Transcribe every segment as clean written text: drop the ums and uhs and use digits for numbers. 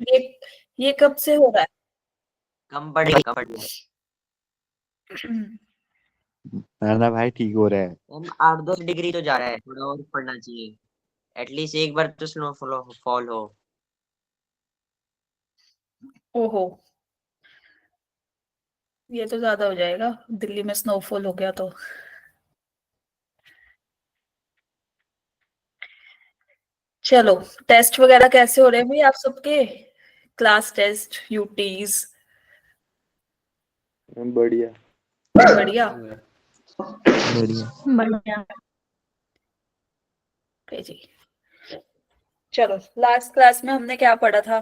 ये ये कब से हो रहा कम पढ़ लिया। है? नाना भाई ठीक हो रहा है। मैम 8-10 डिग्री तो जा रहा है, थोड़ा और पढ़ना चाहिए। एटलीस्ट एक बार तो स्नोफॉल फॉल हो। ओहो, ये तो ज्यादा हो जाएगा। दिल्ली में स्नोफॉल हो गया तो। चलो, टेस्ट वगैरह कैसे हो रहे हैं भाई आप सबके? Class test, UTs? बढ़िया बढ़िया। बढ़िया। बढ़िया। ओके जी। चलो, लास्ट क्लास में हमने क्या पढ़ा था,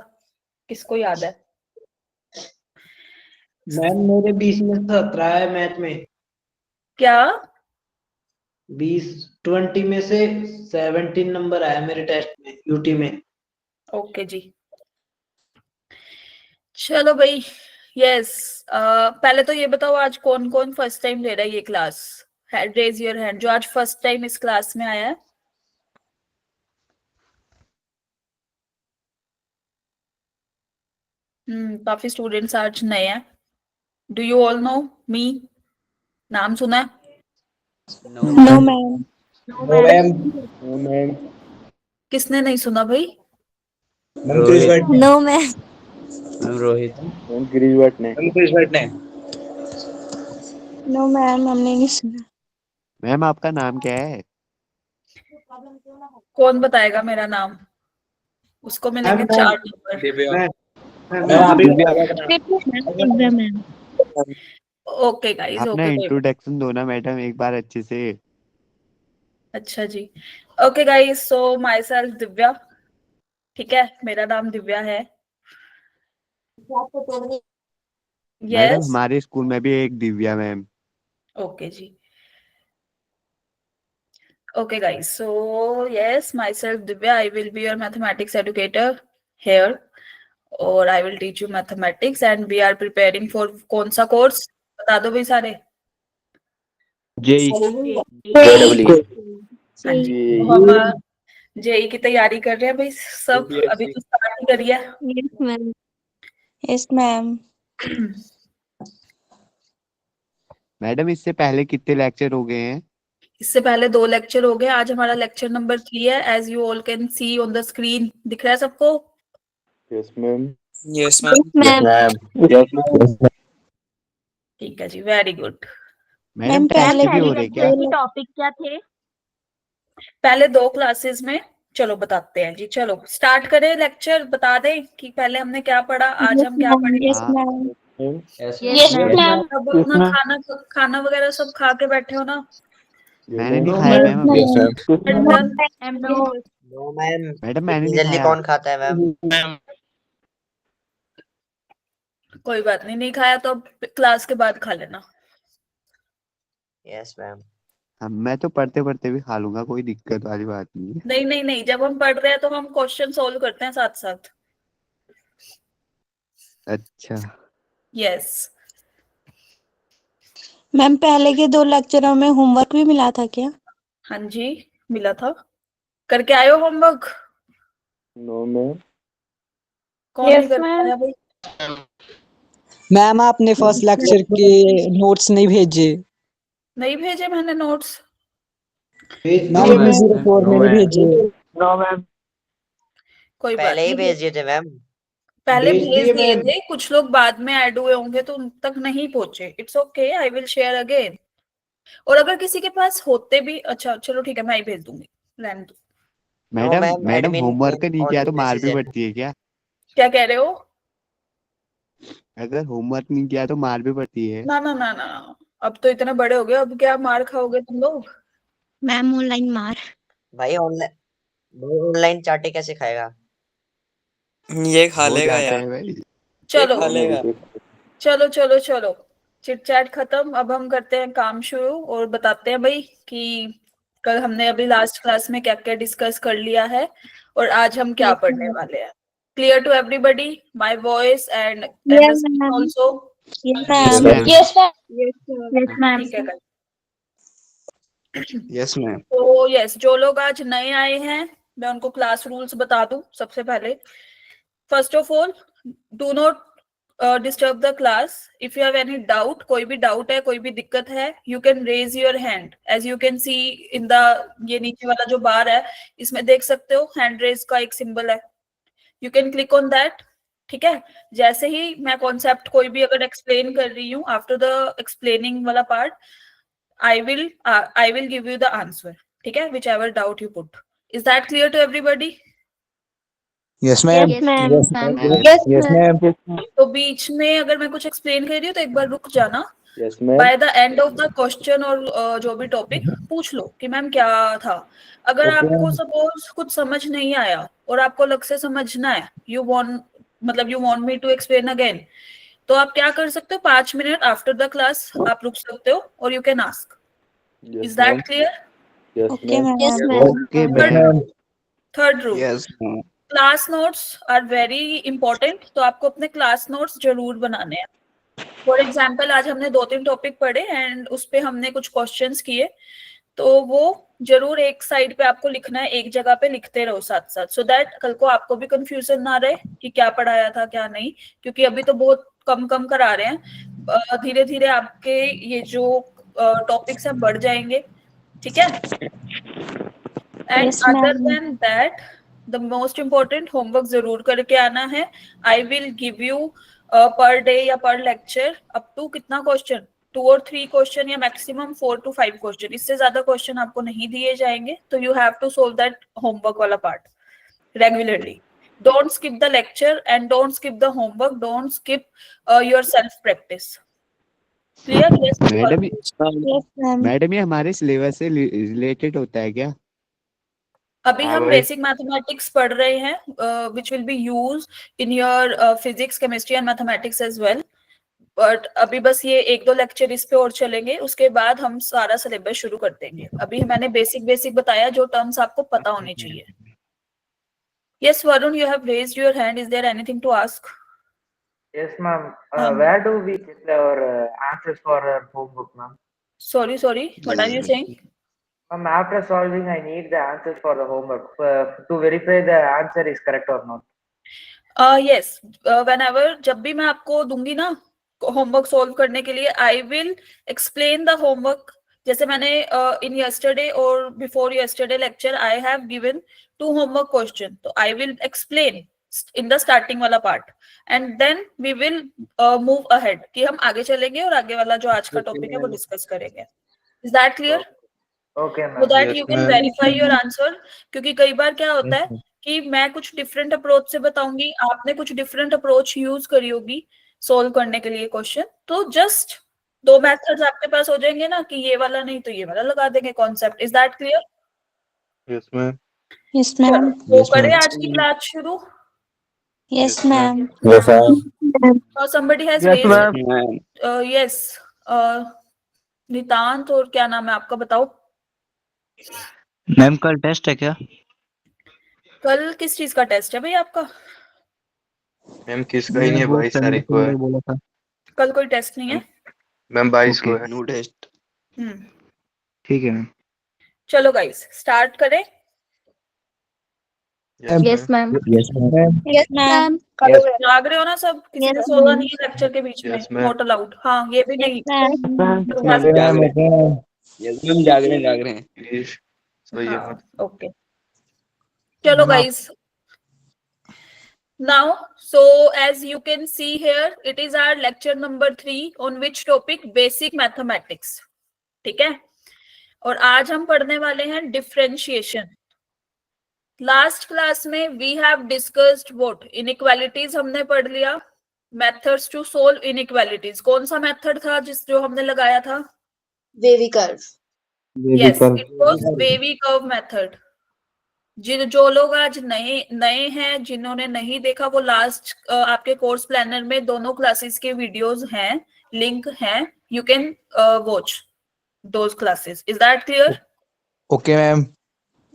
किसको याद है? मैम मेरे 20 में 17 है मैथ में। क्या? 20 में से 17 नंबर आया मेरे टेस्ट में यूटी में। ओके जी। चलो भाई। यस। पहले तो ये बताओ, आज कौन कौन फर्स्ट टाइम ले रहा है ये क्लास? रेज योर हैंड जो आज फर्स्ट टाइम इस क्लास में आया है। काफी स्टूडेंट्स आज नए हैं। Do you all know me? नाम सुना है? No no ma'am. Ma'am. No ma'am. Ma'am किसने नहीं सुना भाई? Ma'am Chris Rohit. भट्ट ने। No ma'am. Ma'am Rohit. Ma'am Girish Bhatt ने। मैम क्रिस भट्ट ने। नो मैम, हमने नहीं सुना। मैम आपका नाम क्या है? कौन बताएगा मेरा नाम? उसको मैम मिलेंगे मैम 4 नंबर। दिव्या। मैम आप ही Divya Divya ma'am. Okay guys, अपना ओके, कोई बात। इंट्रोडक्शन दो ना मैडम एक बार अच्छे से। अच्छा जी। Okay guys, so myself Divya. ठीक है, मेरा नाम दिव्या है। Madam yes. हमारे स्कूल में भी एक Divya ma'am. Okay ji. Okay, guys. So, yes, myself Divya, I will be your mathematics educator here, और I will teach you mathematics, and we are preparing for कौन सा कोर्स? बता दो भाई सारे। जेई। जेडब्ल्यू। हाँ जी, जी। तो हम जेई की तैयारी कर रहे हैं भाई सब। अभी तो स्टार्ट ही करिए। Yes ma'am. Yes ma'am. Madam इससे पहले कितने लेक्चर हो गए हैं? इससे पहले 2 लेक्चर हो गए। आज हमारा लेक्चर नंबर 3 है, as you all can see on the screen. दिख रहा है सबको? Yes ma'am. Yes yes ma'am. Yes ma'am. Ma'am. ठीक है जी, very good. Madam ma'am test पहले भी के हो रहे क्या? टॉपिक क्या थे? पहले 2 क्लासेस में। चलो बताते हैं जी, चलो स्टार्ट करें लेक्चर। बता दें कि पहले हमने क्या पढ़ा, आज यस हम क्या मैम। पढ़ेंगे। यस हाँ ma'am. Yes yes ma'am. Ma'am. सब यस अपना मैम। खाना खाना वगैरह सब खा के बैठे हो ना? मैंने नहीं नो खाया यस मैम मैम। अभी। Yes ma'am. Done. No ma'am. Madam मैंने इतनी नहीं जल्दी खाया। कौन खाता है मैम? कोई बात नहीं, नहीं खाया तो अब क्लास के बाद खा लेना। Yes ma'am. हाँ मैं तो पढ़ते पढ़ते भी खा लूंगा, कोई दिक्कत वाली बात नहीं है। नहीं नहीं नहीं, जब हम पढ़ रहे हैं तो हम क्वेश्चन सोल्व करते हैं साथ साथ। अच्छा। यस। मैम पहले के 2 लेक्चरों में होमवर्क भी मिला था क्या? हाँ जी, मिला था। करके आए हो होमवर्क? No ma'am. कौन नहीं करके आया भाई? मैम आपने फर्स्ट लेक्चर के नोट्स नहीं भेजे। नहीं भेजे मैंने नोट्स? भेज मैम दिए नो मैम। 104 में नो नहीं मैम। भेजे। No ma'am. कोई बात पहले ही नहीं। भेज दिए थे मैम। पहले भेज भेज दिए दिए मैम। थे, कुछ लोग बाद में ऐड हुए होंगे तो उन तक नहीं पहुंचे। It's okay, I will share again. और अगर किसी के पास होते भी, अच्छा चलो ठीक है, मैं ही भेज दूंगी। रहने दो। No madam ma'am, madam admin homework can नहीं किया तो ऑलवेज मार भी डिसीजन। पड़ती है क्या? क्या कह रहे हो? अगर होमवर्क नहीं किया तो मार भी पड़ती है? ना ना ना ना, अब तो इतने बड़े हो गए, अब क्या मार खाओगे तुम लोग? मैम ऑनलाइन मार। भाई ऑनलाइन चाटे कैसे खाएगा? ये खा हो लेगा जाता यार। है भाई। ये चलो खा लेगा। चलो चलो चलो, चिट चैट खत्म। अब हम करते हैं काम शुरू और बताते हैं भाई कि कल हमने अभी लास्ट क्लास में क्या क्या डिस्कस कर लिया है और आज हम क्या यस पढ़ने मैम। वाले हैं। Clear to everybody my voice and the yes screen ma'am. Also? Yes yes ma'am. Ma'am. Yes ma'am. Yes ma'am. ठीक है कल। Yes ma'am. तो यस, जो लोग आज नए आए हैं मैं उनको क्लास रूल्स बता दूं सबसे पहले। First of all, do not disturb the class. If you have any doubt, कोई भी doubt है, कोई भी दिक्कत है, you can raise your hand. As you can see in the ये नीचे वाला जो बार है, इसमें देख सकते हो hand raise का एक symbol है. You can click on that. ठीक है. जैसे ही मैं concept कोई भी अगर explain कर रही हूँ, after the explaining वाला part, I will give you the answer. ठीक है. Whichever doubt you put. Is that clear to everybody? Yes, ma'am. Yes, ma'am. Yes, ma'am. ma'am. Yes, Yes, ma'am. ma'am. तो बीच में अगर मैं कुछ एक्सप्लेन कर रही हूँ तो एक बार रुक जाना. Yes ma'am. By the end of the question और जो भी टॉपिक पूछ लो कि मैम क्या था. अगर Okay. आपको सपोज कुछ समझ नहीं आया और आपको अलग से समझना है, you want me to explain again, तो आप क्या कर सकते हो, 5 मिनट आफ्टर द क्लास आप रुक सकते हो और you can ask. Is that clear? Okay, ma'am. Yes, okay ma'am. Third rule, yes. Class notes are very important. तो आपको अपने क्लास नोट्स जरूर बनाने हैं. फॉर एग्जाम्पल आज हमने 2-3 टॉपिक पढ़े एंड उस पे हमने कुछ क्वेश्चंस किए, तो वो जरूर एक साइड पे आपको लिखना है, एक जगह पे लिखते रहो साथ साथ, सो दैट कल को आपको भी कंफ्यूजन ना रहे कि क्या पढ़ाया था क्या नहीं, क्योंकि अभी तो बहुत कम करा रहे हैं. धीरे धीरे आपके ये जो टॉपिक्स हैं बढ़ जाएंगे. ठीक है. And Yes, ma'am. Other than that the most important homework जरूर करके आना है. I will give you per day या पर लेक्चर अप टू कितना क्वेश्चन, 2 और 3 क्वेश्चन या मैक्सिमम 4 to 5 क्वेश्चन. इससे ज्यादा क्वेश्चन आपको नहीं दिए जाएंगे, तो you have to solve that homework वाला part regularly. Don't skip the lecture and don't skip the homework. Don't skip your self practice. Clear? Yes madam Yes, ma'am. Madam ये हमारे सिलेबस से रिलेटेड होता है क्या? अभी हाँ हम भाई. बेसिक मैथमेटिक्स पढ़ रहे हैं which will be use in your physics, chemistry and mathematics as well. But अभी बस ये 1-2 लेक्चर इस पे और चलेंगे, उसके बाद हम सारा सिलेबस शुरू कर देंगे. अभी मैंने बेसिक बताया, जो टर्म्स आपको पता होने चाहिए. Yes Varun, you have raised your hand. Is there anything to ask? Yes, ma'am. Ma'am. Where do we get our answers for our homework, ma'am? Sorry, what are you saying? Ma'am, after solving, I need the answers for the homework to verify the answer is correct or not. Yes, whenever जब भी मैं आपको दूंगी ना homework solve करने के लिए, I will explain the homework. जैसे मैंने इन यस्टरडे और before yesterday lecture I have given 2 homework question, तो I will explain in the starting वाला part and then we will move ahead कि हम आगे चलेंगे और आगे वाला जो आज का टॉपिक है वो डिस्कस करेंगे. Is that clear? Okay, so ma'am. that you can verify your answer. क्योंकि कई बार क्या होता है कि मैं कुछ डिफरेंट अप्रोच से बताऊंगी, आपने कुछ डिफरेंट अप्रोच यूज करी होगी सोल्व करने के लिए क्वेश्चन, तो जस्ट 2 मेथड्स आपके पास हो जाएंगे ना कि ये वाला नहीं तो ये वाला लगा देंगे concept. Is that clear? Yes ma'am. Yes, ma'am. वो करें आज की क्लास शुरू. Yes, ma'am. somebody has Yes, raised ma'am. yes नितांत, और क्या नाम है आपका, बताओ. मैम कल टेस्ट है क्या? कल किस चीज का टेस्ट है भाई आपका? मैम किसका ही नहीं है, 22 तारीख को है. बोला था. कल कोई टेस्ट नहीं है. मैम 22 को है. No test. ठीक है मैम. चलो गाइस स्टार्ट करें. Yes, ma'am. Yes, ma'am. Yes, ma'am. जाग रहे हो ना सब? किसी ने Yes, सोना ma'am. नहीं है लेक्चर के बीच में? Yes, ma'am. Not allowed. हाँ, ये भी नहीं. Ma'am. यस मैम जाग रहे हैं. प्लीज सो ये मत. ओके. चलो guys. Now, so as you can see here, it is our lecture number 3 on which topic? Basic mathematics. ठीक है. और आज हम पढ़ने वाले हैं डिफरेंशिएशन. लास्ट क्लास में we have discussed what? Inequalities हमने पढ़ लिया. Methods to solve inequalities. कौन सा मेथड था जो हमने लगाया था? Wavy curve. Yes, it was wavy curve method. जो लोग आज नए हैं, जिन्होंने नहीं देखा, वो लास्ट आपके कोर्स प्लानर में दोनों क्लासेस के वीडियोस हैं, लिंक हैं. You can watch those classes. Is that clear? Okay, ma'am.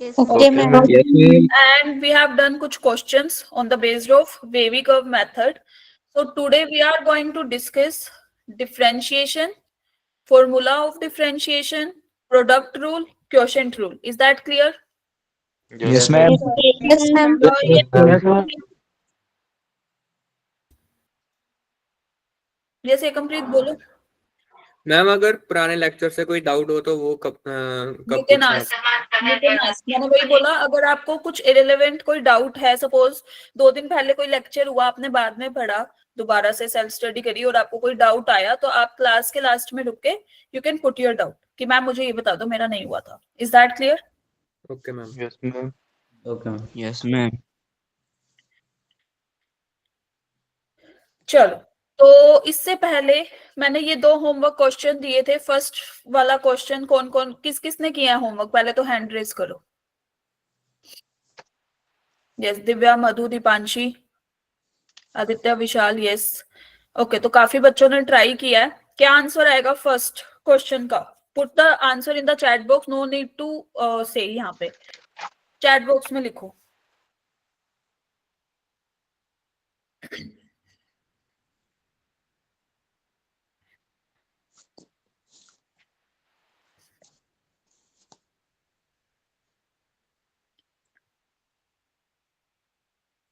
Okay, ma'am. Yes, ma'am. And we have done kuch questions on the basis of wavy curve method. So today we are going to discuss differentiation, formula of differentiation, product rule, quotient rule. Is that clear? Yes, ma'am. Yes, ma'am. Yes. जैसे complete बोलो। Ma'am अगर पुराने lecture से कोई doubt हो तो वो कब You कब can पूछना ask. You can ask. मैंने वही बोला, अगर आपको कुछ इरेलेवेंट कोई डाउट है, सपोज 2 दिन पहले कोई लेक्चर हुआ, आपने बाद में पढ़ा, दोबारा से सेल्फ स्टडी करी और आपको कोई डाउट आया, तो आप क्लास के लास्ट में रुक के you can put your doubt कि मैम मुझे ये बता दो, मेरा नहीं हुआ था। Is that clear? Okay ma'am. Yes, ma'am. Okay, ma'am. Yes ma'am. चलो, तो इससे पहले मैंने ये 2 होमवर्क क्वेश्चन दिए थे। फर्स्ट वाला क्वेश्चन कौन कौन किस किसने किया है होमवर्क? पहले तो हैंड रेज करो। यस, दिव्या, मधु, दीपांशी, आदित्य, विशाल। यस, ओके, तो काफी बच्चों ने ट्राई किया है। क्या आंसर आएगा फर्स्ट क्वेश्चन का? Put the answer in the chat box, no need to say, यहाँ पे चैट बॉक्स में लिखो।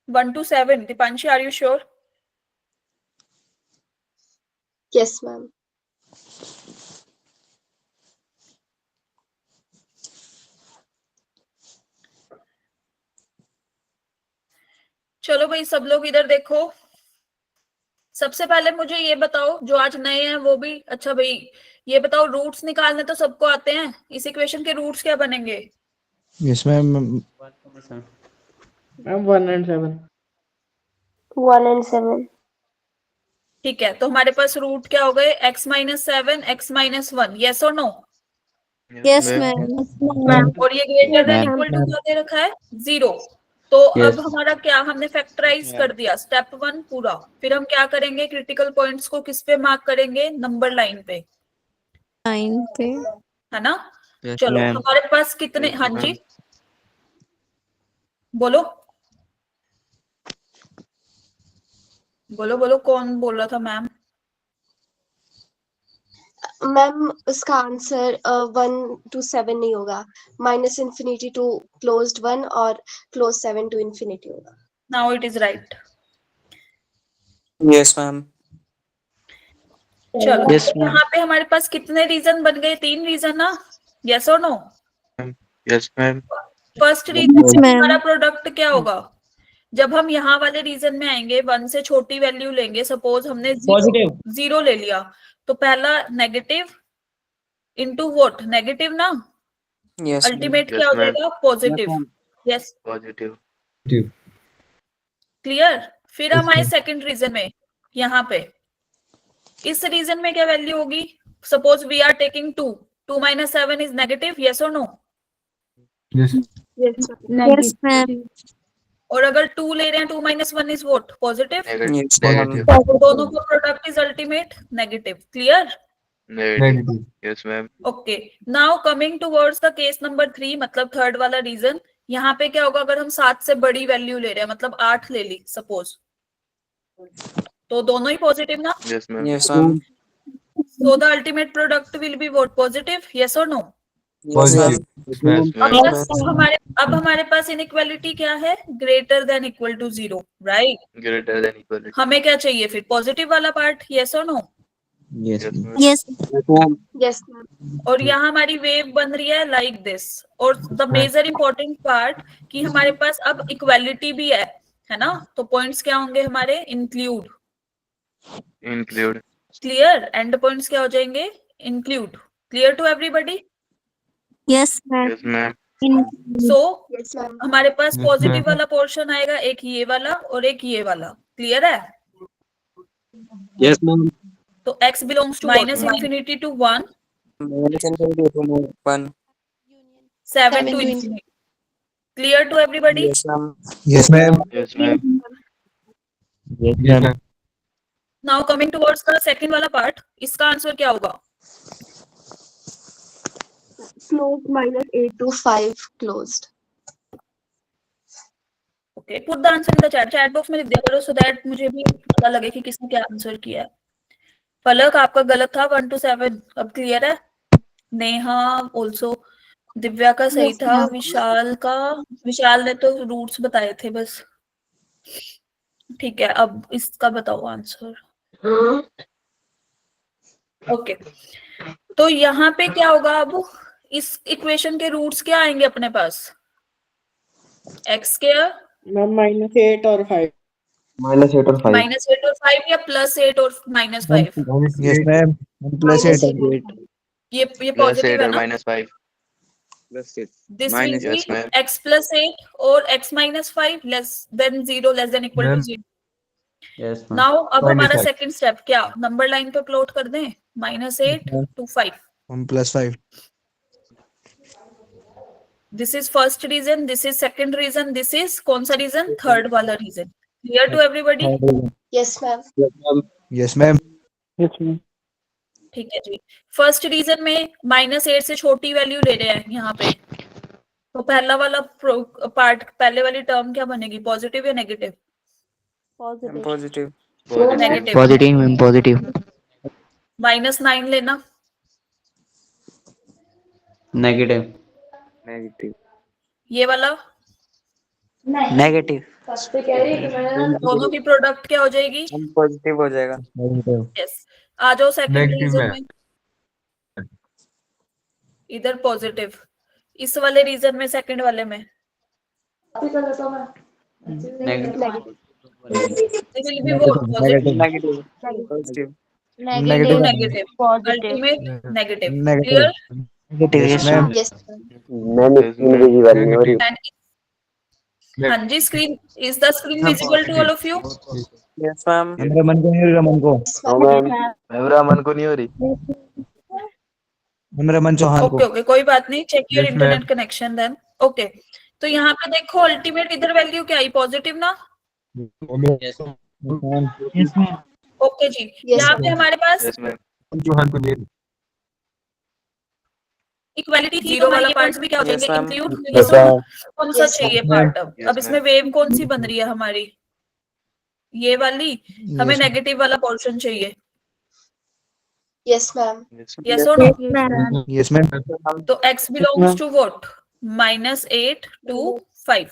One to 7. Dipanshi, are you sure? Yes, ma'am. चलो भाई, सब लोग इधर देखो। सबसे पहले मुझे ये बताओ, जो आज नए हैं वो भी, अच्छा भाई ये बताओ, रूट्स निकालने तो सबको आते हैं, इस इक्वेशन के रूट्स क्या बनेंगे? Yes ma'am. Ma'am, 1 and 7. 1 and 7. ठीक है, तो हमारे पास रूट क्या हो गए? x - 7, x - 1। यस और नो? Yes ma'am. मैम। और ये greater than Ma'am. Equal to क्या दे रखा है? 0। तो Yes. अब हमारा क्या, हमने फैक्टराइज कर दिया स्टेप 1 पूरा। फिर हम क्या करेंगे? क्रिटिकल पॉइंट्स को किस पे मार्क करेंगे? नंबर लाइन पे, 9 पे। है ना? यस चलो, मैम। हमारे पास कितने? हाँ जी, बोलो बोलो बोलो, कौन बोल रहा था? मैम, मैम उसका आंसर 1 to 7 नहीं होगा, -infinity to closed 1 और closed 7 to infinity होगा। Now it is right. Yes ma'am. चलो, Yes, ma'am. यहाँ पे हमारे पास कितने रीजन बन गए? 3 रीजन ना? यस और no? Yes, ma'am. First Yes, region ma'am. हमारा प्रोडक्ट क्या होगा? जब हम यहाँ वाले रीजन में आएंगे, 1 से छोटी वैल्यू लेंगे, सपोज हमने पॉजिटिव। 0 ले लिया, तो पहला नेगेटिव इनटू व्हाट? नेगेटिव ना? यस अल्टीमेट Yes, क्या हो ma'am. जाएगा? पॉजिटिव। Yes, Positive. क्लियर? फिर हम आए सेकंड रीजन में, यहाँ पे इस रीजन में क्या वैल्यू होगी? Suppose we are taking 2, 2 - 7 is negative. Yes और नो? Yes ma'am. और अगर 2 ले रहे हैं, 2 - 1 is what? Positive. Yes, Negative. दोनों का product is ultimate negative. Clear? Negative. Yes, ma'am. Okay, now coming towards the case number 3, मतलब थर्ड वाला रीजन। यहाँ पे क्या होगा? अगर हम 7 से बड़ी वैल्यू ले रहे हैं, मतलब 8 ले ली सपोज, तो दोनों ही पॉजिटिव ना? Yes, ma'am. Yes, ma'am. So the ultimate product will be what? Positive? Yes or no? Yes, ma'am. Yes, ma'am. अब हमारे पास इनइक्वालिटी क्या है? Greater than equal to 0, right? Greater than equal. हमें क्या चाहिए फिर? पॉजिटिव वाला पार्ट। यस और no? Yes, Yes, ma'am. Yes Yes, ma'am. और यहाँ हमारी वेव बन रही है लाइक दिस। और द मेजर इंपॉर्टेंट पार्ट कि हमारे पास अब इक्वालिटी भी है ना? तो पॉइंट्स क्या होंगे हमारे? Include. Include. Clear? And points क्या हो जाएंगे? Include. Clear to everybody? Yes ma'am. Yes, ma'am. So Yes, ma'am. हमारे पास पॉजिटिव वाला पोर्शन आएगा, एक ये वाला और एक ये वाला। क्लियर है? Yes, ma'am. तो x belongs to -infinity to 1, One. 7 to infinity. Clear to everybody? Yes, ma'am. Yes, ma'am. Yes, ma'am. Now coming towards the second वाला part, इसका आंसर क्या होगा? Closed -8 to 5 closed. Okay, put the answer in the chat box में लिख दिया करो, so that मुझे भी पता लगे कि किसने क्या आंसर किया है। पलक, आपका गलत था, 1 to 7। अब क्लियर है? नेहा ऑल्सो, दिव्या का सही Yes, था, ma'am. विशाल ने तो रूट्स बताए थे बस। ठीक है, अब इसका बताओ आंसर। ओके, तो यहाँ पे क्या होगा अब, इस इक्वेशन के रूट्स क्या आएंगे अपने पास, एक्स स्क्वायर -8 और 5 -8 और 5 -8 और 5 या +8 और -5, यस मैम +8 और 8 ये +8 पॉजिटिव है और ना, -5 this will B Yes, ma'am. x +8 और x -5 less than 0 less than equal to 0. Yes ma'am now अब हमारा Fine. सेकंड स्टेप क्या, नंबर लाइन पे प्लॉट कर दें, -8 to 5. 1 + 5 this is first region, this is second region, this is कौन सा region, third वाला region. Clear to everybody? Yes, ma'am. Yes ma'am ठीक है जी. फर्स्ट रीजन में -8 से छोटी वैल्यू ले रहे हैं यहाँ पे, तो पहला वाला पार्ट, पहले वाली टर्म क्या बनेगी, पॉजिटिव या negative? Positive. Negative. Positive ma'am positive -9 लेना, नेगेटिव ये वाला नेगेटिव दोनों की प्रोडक्ट क्या हो जाएगी, पॉजिटिव हो जाएगा. यस. आ जाओ सेकंड रीजन में, इधर पॉजिटिव, इस वाले रीजन में, सेकंड वाले में negative It will be both positive, positive. negative, ultimate negative. Clear? Yes ma'am Yes. And हाँ जी, screen, is the screen visible to all of you? Yes, ma'am. Raman को नहीं हो रही, रमन को रमन को नहीं हो रही. रमन चौहान को Okay, okay, कोई बात नहीं, check your Yes, internet connection then. Okay, तो यहाँ पे देखो अल्टीमेट इधर वैल्यू क्या आई, पॉजिटिव ना. ओके जी, Yes, यहाँ पे हमारे पास Yes, ma'am. इक्वालिटी 0 वाला पार्ट भी क्या हो जाएंगे, Yes, ma'am. इंक्लूड कौन सा Yes, चाहिए ma'am. पार्ट, अब Yes, इसमें वेव कौन सी बन रही है हमारी, ये वाली, हमें नेगेटिव वाला पोर्शन चाहिए, Yes, ma'am. यस और नो. यस मैम तो x belongs to what, -8 to 5.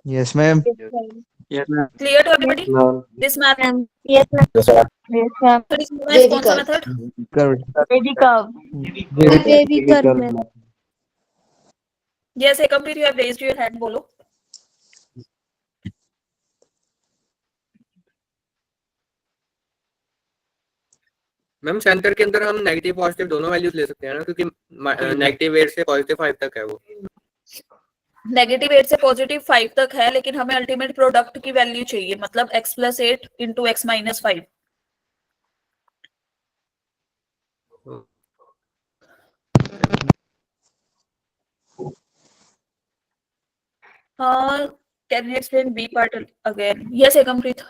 Yes ma'am clear to everybody? This math, Yes, ma'am. Yes, ma'am. कौन सा method, Vedic curve. Vedic curve, ma'am. Yes एकम्प्लीट, you have raised your hand, बोलो. Ma'am centre के अंदर हम negative positive दोनों values ले सकते हैं ना, क्योंकि -8 से +5 तक है वो. -8 से +5 तक है, लेकिन हमें अल्टीमेट प्रोडक्ट की वैल्यू चाहिए, मतलब x +8 into x -5. Can you explain B part again? Yes, Ekampreet.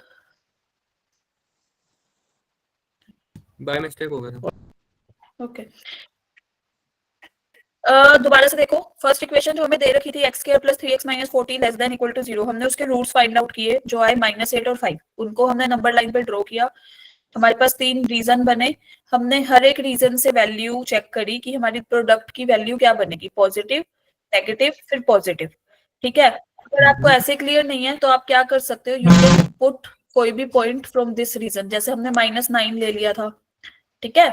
By mistake हो गया था. ओके, दोबारा से देखो, फर्स्ट इक्वेशन जो हमें दे रखी थी x² + 3x - 40 less than equal to 0, हमने उसके रूट्स फाइंड आउट किए जो आए -8 और 5, उनको हमने नंबर लाइन पे ड्रॉ किया. हमारे पास 3 रीजन बने, हमने हर एक रीजन से वैल्यू चेक करी कि हमारी प्रोडक्ट की वैल्यू क्या बनेगी, पॉजिटिव, नेगेटिव, फिर पॉजिटिव. ठीक है, अगर आपको ऐसे क्लियर नहीं है तो आप क्या कर सकते हो, यू कैन पुट कोई भी पॉइंट फ्रॉम दिस रीजन, जैसे हमने -9 ले लिया था. ठीक है,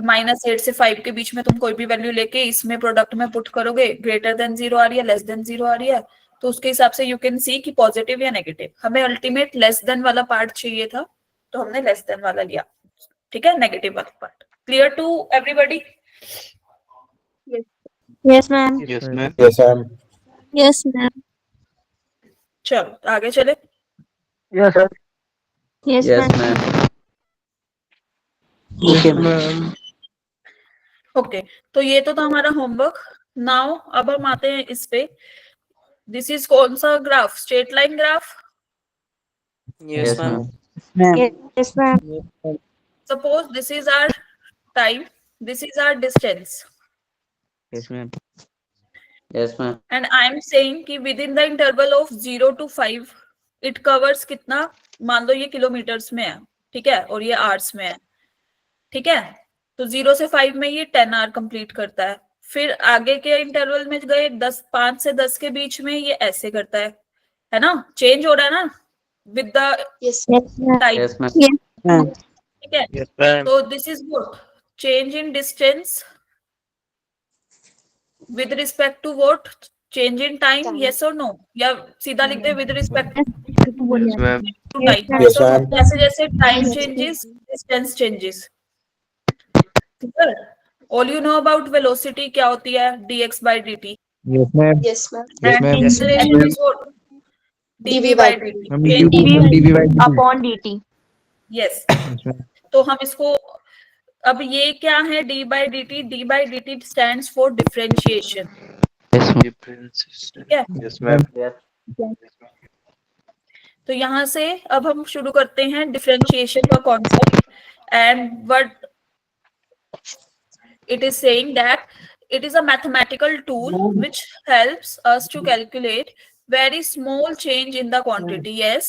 -8 से 5 के बीच में तुम कोई भी वैल्यू लेके इसमें प्रोडक्ट में पुट करोगे, ग्रेटर देन 0 आ रही है, लेस देन 0 आ रही है, तो उसके हिसाब से यू कैन सी कि पॉजिटिव या नेगेटिव. हमें अल्टीमेट लेस देन वाला पार्ट चाहिए था, तो हमने लेस देन वाला लिया. ठीक है, नेगेटिव वाला part. Clear to everybody? Yes, ma'am. Yes, ma'am. Yes, ma'am. चलो आगे चले. Yes, yes ma'am. Ma'am okay, तो ये तो था हमारा होमवर्क. नाउ अब हम आते हैं इस पे. दिस इज कौन सा graph, straight line graph. Yes ma'am. Yes, ma'am. Suppose this is our time, this is our distance, yes ma'am yes ma'am and I am saying कि within the interval of 0 to 5 it covers कितना, मान लो ये kilometres में है, ठीक है, और ये आवर्स में है. ठीक है, तो 0 से 5 में ये 10 आवर कंप्लीट करता है. फिर आगे के इंटरवल में गए 5 से 10 के बीच में ये ऐसे करता है ना, चेंज हो रहा है ना. with the Yes. time. Yes, ma'am. ठीक है, Yes, ma'am. so this is what change in distance with respect to what change in time. Time. Yes or no? या सीधा लिख दे with respect Yes, ma'am. to time. Yes, So ma'am. जैसे जैसे time Yes, changes, distance changes. Clear? All you know about velocity क्या होती है? dx by dt. Yes, ma'am. Yes, ma'am. And ma'am. acceleration is what? dv by dt. Ma'am, Change in dv by dt. Upon dt yes. Yes, ma'am. तो हम इसको अब ये क्या है d by dt? d by dt stands for differentiation. Yes, ma'am. Differences. ठीक है, Yes, ma'am. तो यहाँ से अब हम शुरू करते हैं डिफरेंशिएशन का concept and what it is saying that it is a mathematical tool which helps us to calculate very small change in the quantity. Yes,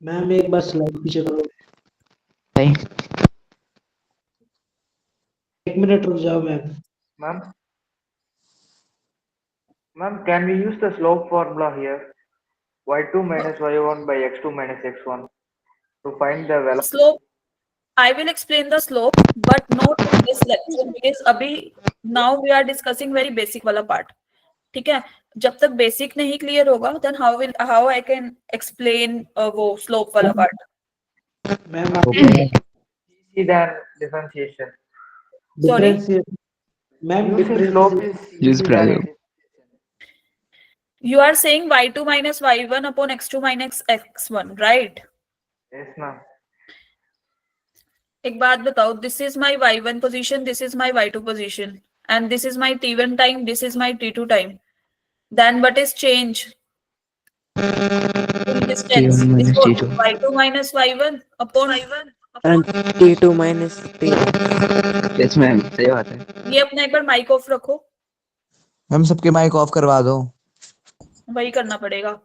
ma'am एक बार स्लाइड पीछे करो, Bye. 1 मिनट रुक जाओ ma'am. Ma'am. Ma'am, can we use the slope formula here? Y2 minus Y1 by X2 minus X1 to find the velocity. slope. I will explain the slope, but not in this lecture because अभी now we are discussing very basic वाला part. ठीक है, जब तक basic नहीं clear होगा then how I can explain वो slope वाला part. Ma'am Easy than differentiation. Sorry? Ma'am Using slope is Yes, easy than brother. differentiation. You are saying y2 minus y1 upon x2 minus x1, right? Yes, ma'am. एक बात बताओ, this is my y1 position, this is my y2 position, and this is my t1 time, this is my t2 time. Then what is change in distance? T1 Is minus what? T2. y2 minus y1 upon And T2 minus T. Yes, ma'am. सही बात है. ये अपना एक बार mic off रखो, ma'am सबके mic off करवा दो। वही करना पड़ेगा।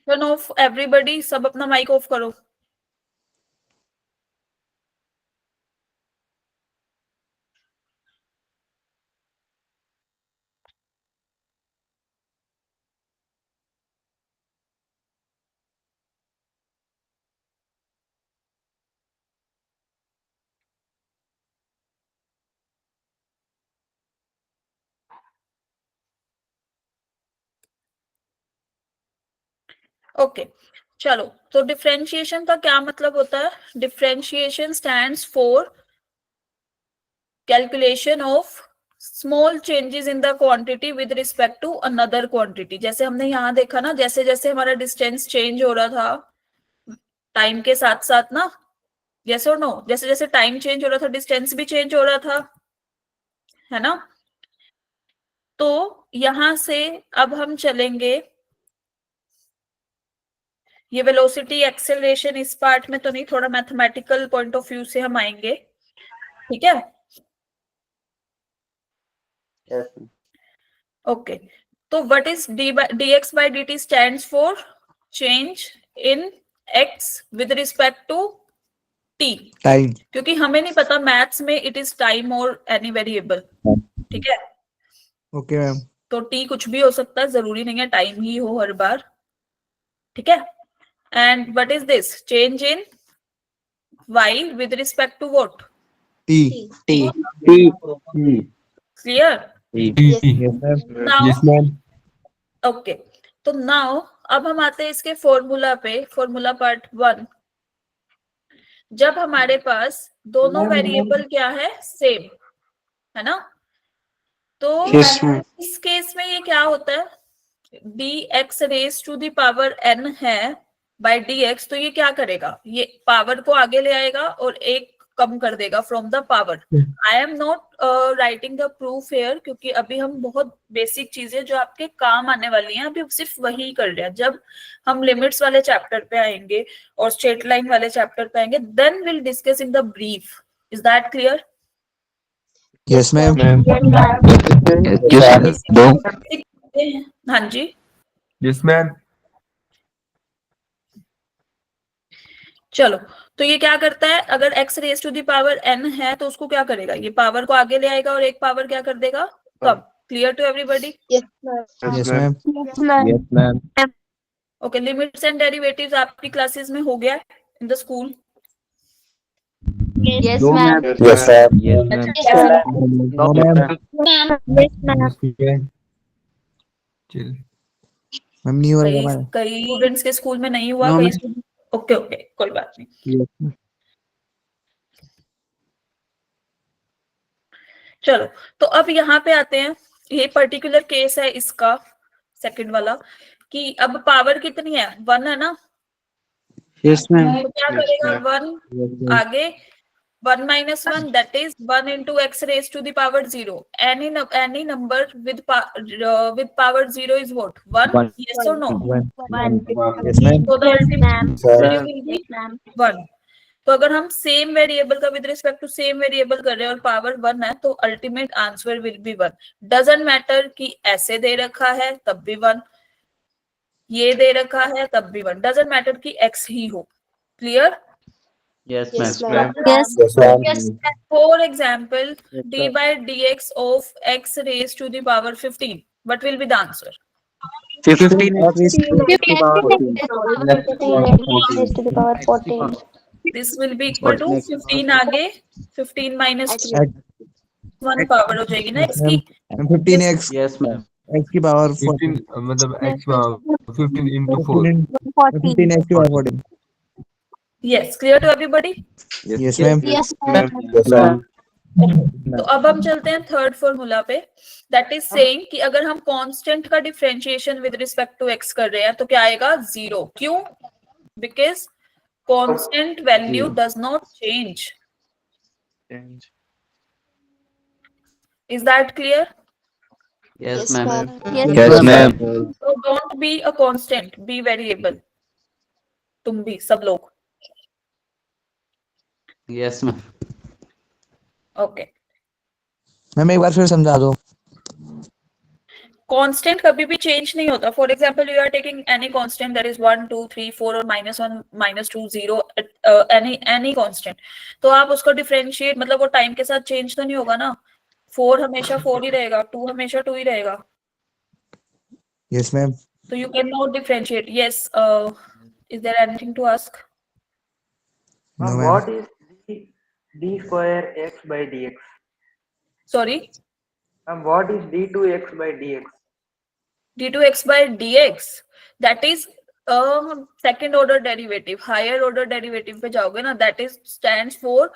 Turn off everybody, सब अपना माइक ऑफ करो। ओके, चलो, तो डिफरेंशिएशन का क्या मतलब होता है? Differentiation stands for calculation of small changes in the quantity with respect to another quantity. जैसे हमने यहाँ देखा ना, जैसे जैसे हमारा डिस्टेंस चेंज हो रहा था टाइम के साथ साथ ना, यस और नो, जैसे जैसे टाइम चेंज हो रहा था डिस्टेंस भी चेंज हो रहा था, है ना? तो यहां से अब हम चलेंगे, ये वेलोसिटी एक्सेलरेशन इस पार्ट में तो नहीं, थोड़ा मैथमेटिकल पॉइंट ऑफ व्यू से हम आएंगे, ठीक है? Yes. ओके, तो what is dx by dt stands for change in x with respect to t, time. क्योंकि हमें नहीं पता मैथ्स में इट इज टाइम और एनी वेरिएबल, ठीक है? Okay ma'am. तो t कुछ भी हो सकता है, जरूरी नहीं है टाइम ही हो हर बार, ठीक है? And what is this change in y with respect to what? T. Clear? Yes, ma'am. Now Yes, ma'am. Okay, तो नाउ अब हम आते हैं इसके फॉर्मूला पे, फॉर्मूला पार्ट 1। जब हमारे पास दोनों वेरिएबल क्या है, सेम है ना, तो Yes, ma'am. इस केस में ये क्या होता है, dx raise to the power n है बाय dx, तो ये क्या करेगा, ये पावर को आगे ले आएगा और एक कम कर देगा from the power. I am not writing the proof here, क्योंकि अभी हम बहुत बेसिक चीजें जो आपके काम आने वाली हैं अभी सिर्फ वही कर रहे हैं। जब हम लिमिट्स वाले चैप्टर पे आएंगे और स्ट्रेट लाइन वाले चैप्टर पे आएंगे, then will discuss in the brief. Is that clear? Yes ma'am. हाँ जी, Yes, ma'am. चलो, तो ये क्या करता है, अगर x raise to the power n है तो उसको क्या करेगा, ये पावर को आगे ले आएगा और एक पावर क्या कर देगा कम। Clear to everybody? Yes, ma'am. Yes ma'am. Yes, ma'am. Yes ma'am. Okay, limits and derivatives आपकी क्लासेस में हो गया in the school? Yes, ma'am. Yes sir. No ma'am. Yes, ma'am. Ma'am नहीं हो कई कई स्टूडेंट्स के स्कूल में नहीं हुआ, कई स्टूडेंट। ओके ओके, कोई बात नहीं। चलो, तो अब यहाँ पे आते हैं, ये पर्टिकुलर केस है इसका सेकंड वाला, कि अब पावर कितनी है, 1 है ना? Yes ma'am. तो क्या करेगा 1 आगे 1 minus 1, that is 1 into x raised to the power 0. Any number with power 0 is what? 1? Yes or no? 1. Yes ma'am. So the ultimate Sir. value will be 1. तो अगर हम सेम वेरिएबल का with respect to same variable कर रहे हैं और power 1 है तो ultimate answer will be 1. Doesn't matter कि ऐसे दे रखा है तब भी 1, ये दे रखा है तब भी 1, डजंट मैटर कि x ही हो. Clear? Yes, Yes, ma'am. ma'am. Yes. For example, d by dx of x raised to the power 15. What will be the answer? 15 Raised to the power 14. This will be equal to 15 आगे 15 minus 1 power हो जाएगी ना x की. 15x Yes, ma'am. x की power 15 मतलब x 15 into 4 15x की पावर 14। Yes, clear to everybody? Yes ma'am. Yes, ma'am. तो अब हम चलते हैं थर्ड फॉर्मूला पे, दैट इज सेइंग कि अगर हम कांस्टेंट का differentiation with respect to x कर रहे हैं तो क्या आएगा 0. क्यों? Because constant value does not change. Is that clear? Yes, Yes, ma'am. ma'am. Yes ma'am. So don't be a constant, be variable. तुम भी, सब लोग. Yes, ma'am. ओके. मैम एक बार फिर समझा दो। कांस्टेंट कभी भी चेंज नहीं होता. For example you are taking any constant that is 1 2 3 4 और -1 -2 0 एनी कांस्टेंट, तो आप उसको डिफरेंशिएट, मतलब वो टाइम के साथ चेंज तो नहीं होगा ना. 4 हमेशा 4 ही रहेगा, 2 हमेशा 2 ही रहेगा. Yes ma'am. So you cannot differentiate. Yes. Is there anything to ask? No, ma'am. What is d square x by dx? Sorry. What is d2x by dx? D2x by dx. That is second order derivative. Higher order derivative पे जाओगे ना, that is stands for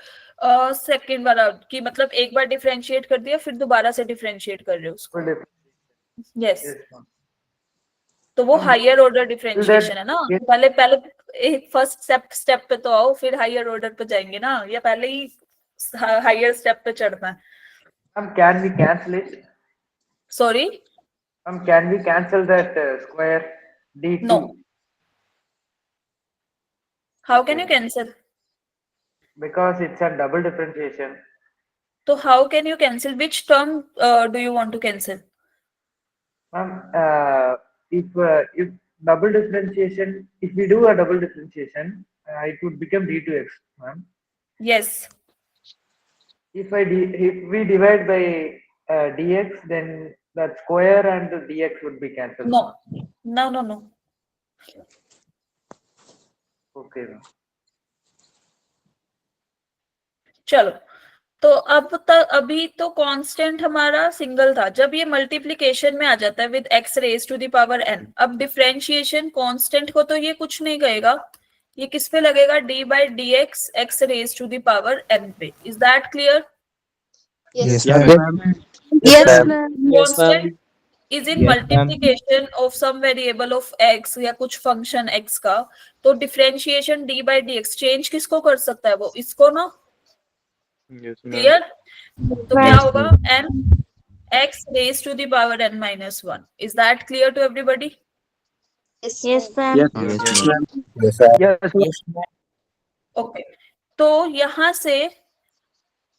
second वाला, कि मतलब एक बार differentiate कर दिया फिर दोबारा से differentiate कर रहे हो उसको. Yes. तो वो हायर ऑर्डर डिफरेंशिएशन है ना. पहले एक फर्स्ट स्टेप पे तो आओ, फिर हायर ऑर्डर पे जाएंगे ना, या पहले ही हायर स्टेप पे चढ़ना है. Can we cancel it? Sorry. Can we cancel that square d2? No. How can you cancel? Because it's a double differentiation. So how can you cancel? Which term do you want to cancel? If double differentiation, if we do a double differentiation, it would become d2x, ma'am. Yes. If we divide by dx, then that square and the dx would be cancelled. No. Okay, ma'am. चलो, तो अभी तो constant हमारा single था. जब ये multiplication में आ जाता है with x raise to the power n, अब डिफरेंशिएशन कांस्टेंट को तो ये कुछ नहीं कहेगा, ये किस पे लगेगा? d by dx x raise to the power n पे. Is that clear? Yes. Ma'am. Yes, ma'am. Constant is in multiplication of some variable of x या कुछ फंक्शन x का, तो differentiation d by dx change किसको कर सकता है? वो इसको ना. क्लियर? तो क्या होगा? n x raised to the power n minus 1. Is that clear to everybody? Yes, ma'am. Okay. तो यहाँ से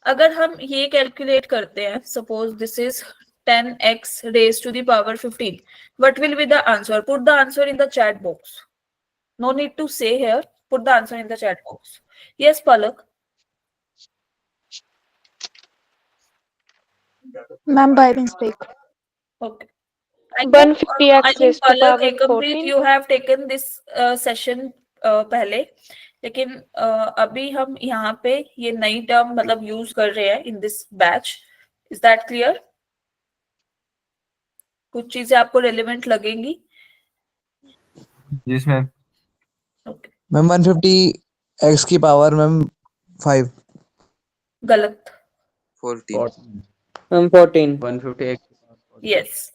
अगर हम ये कैलकुलेट करते हैं, suppose this is 10x raised to the power 15. What will be the answer? Put the answer in the chat box. No need to say here. Put the answer in the chat box. Yes, Palak. Ma'am, by mistake. Okay. I 150x think raised to Palak, power Ekambrit, 14. you have taken this session पहले, लेकिन अभी हम यहाँ पे ये नई term मतलब use कर रहे हैं in this batch. Is that clear? कुछ चीजें आपको रेलेवेंट लगेंगी? Yes, ma'am. Okay. Ma'am 150x की पावर मैम 5. गलत. 14 मैम 14 150x Yes.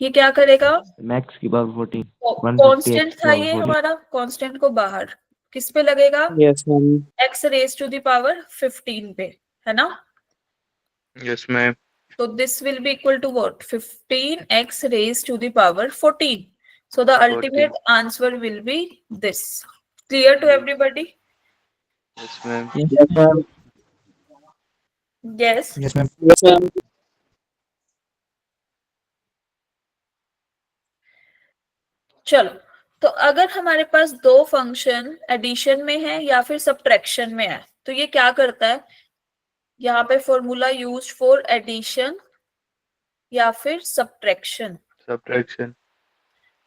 ये क्या करेगा? मैक्स की पावर 14 कांस्टेंट था 150x ये 14 हमारा, कांस्टेंट को बाहर किस पे लगेगा? Yes ma'am x raised to the power 15 पे, है ना? Yes, ma'am. So this will be equal to what? 15x raised to the power 14. So the ultimate answer will be this. Clear to everybody? Yes, ma'am. Yes ma'am Yes. Yes ma'am. Yes ma'am चलो, तो अगर हमारे पास दो function addition में है या फिर subtraction में है, तो ये क्या करता है? यहाँ पे फॉर्मूला यूज फॉर एडिशन या फिर सब्ट्रैक्शन. Subtraction.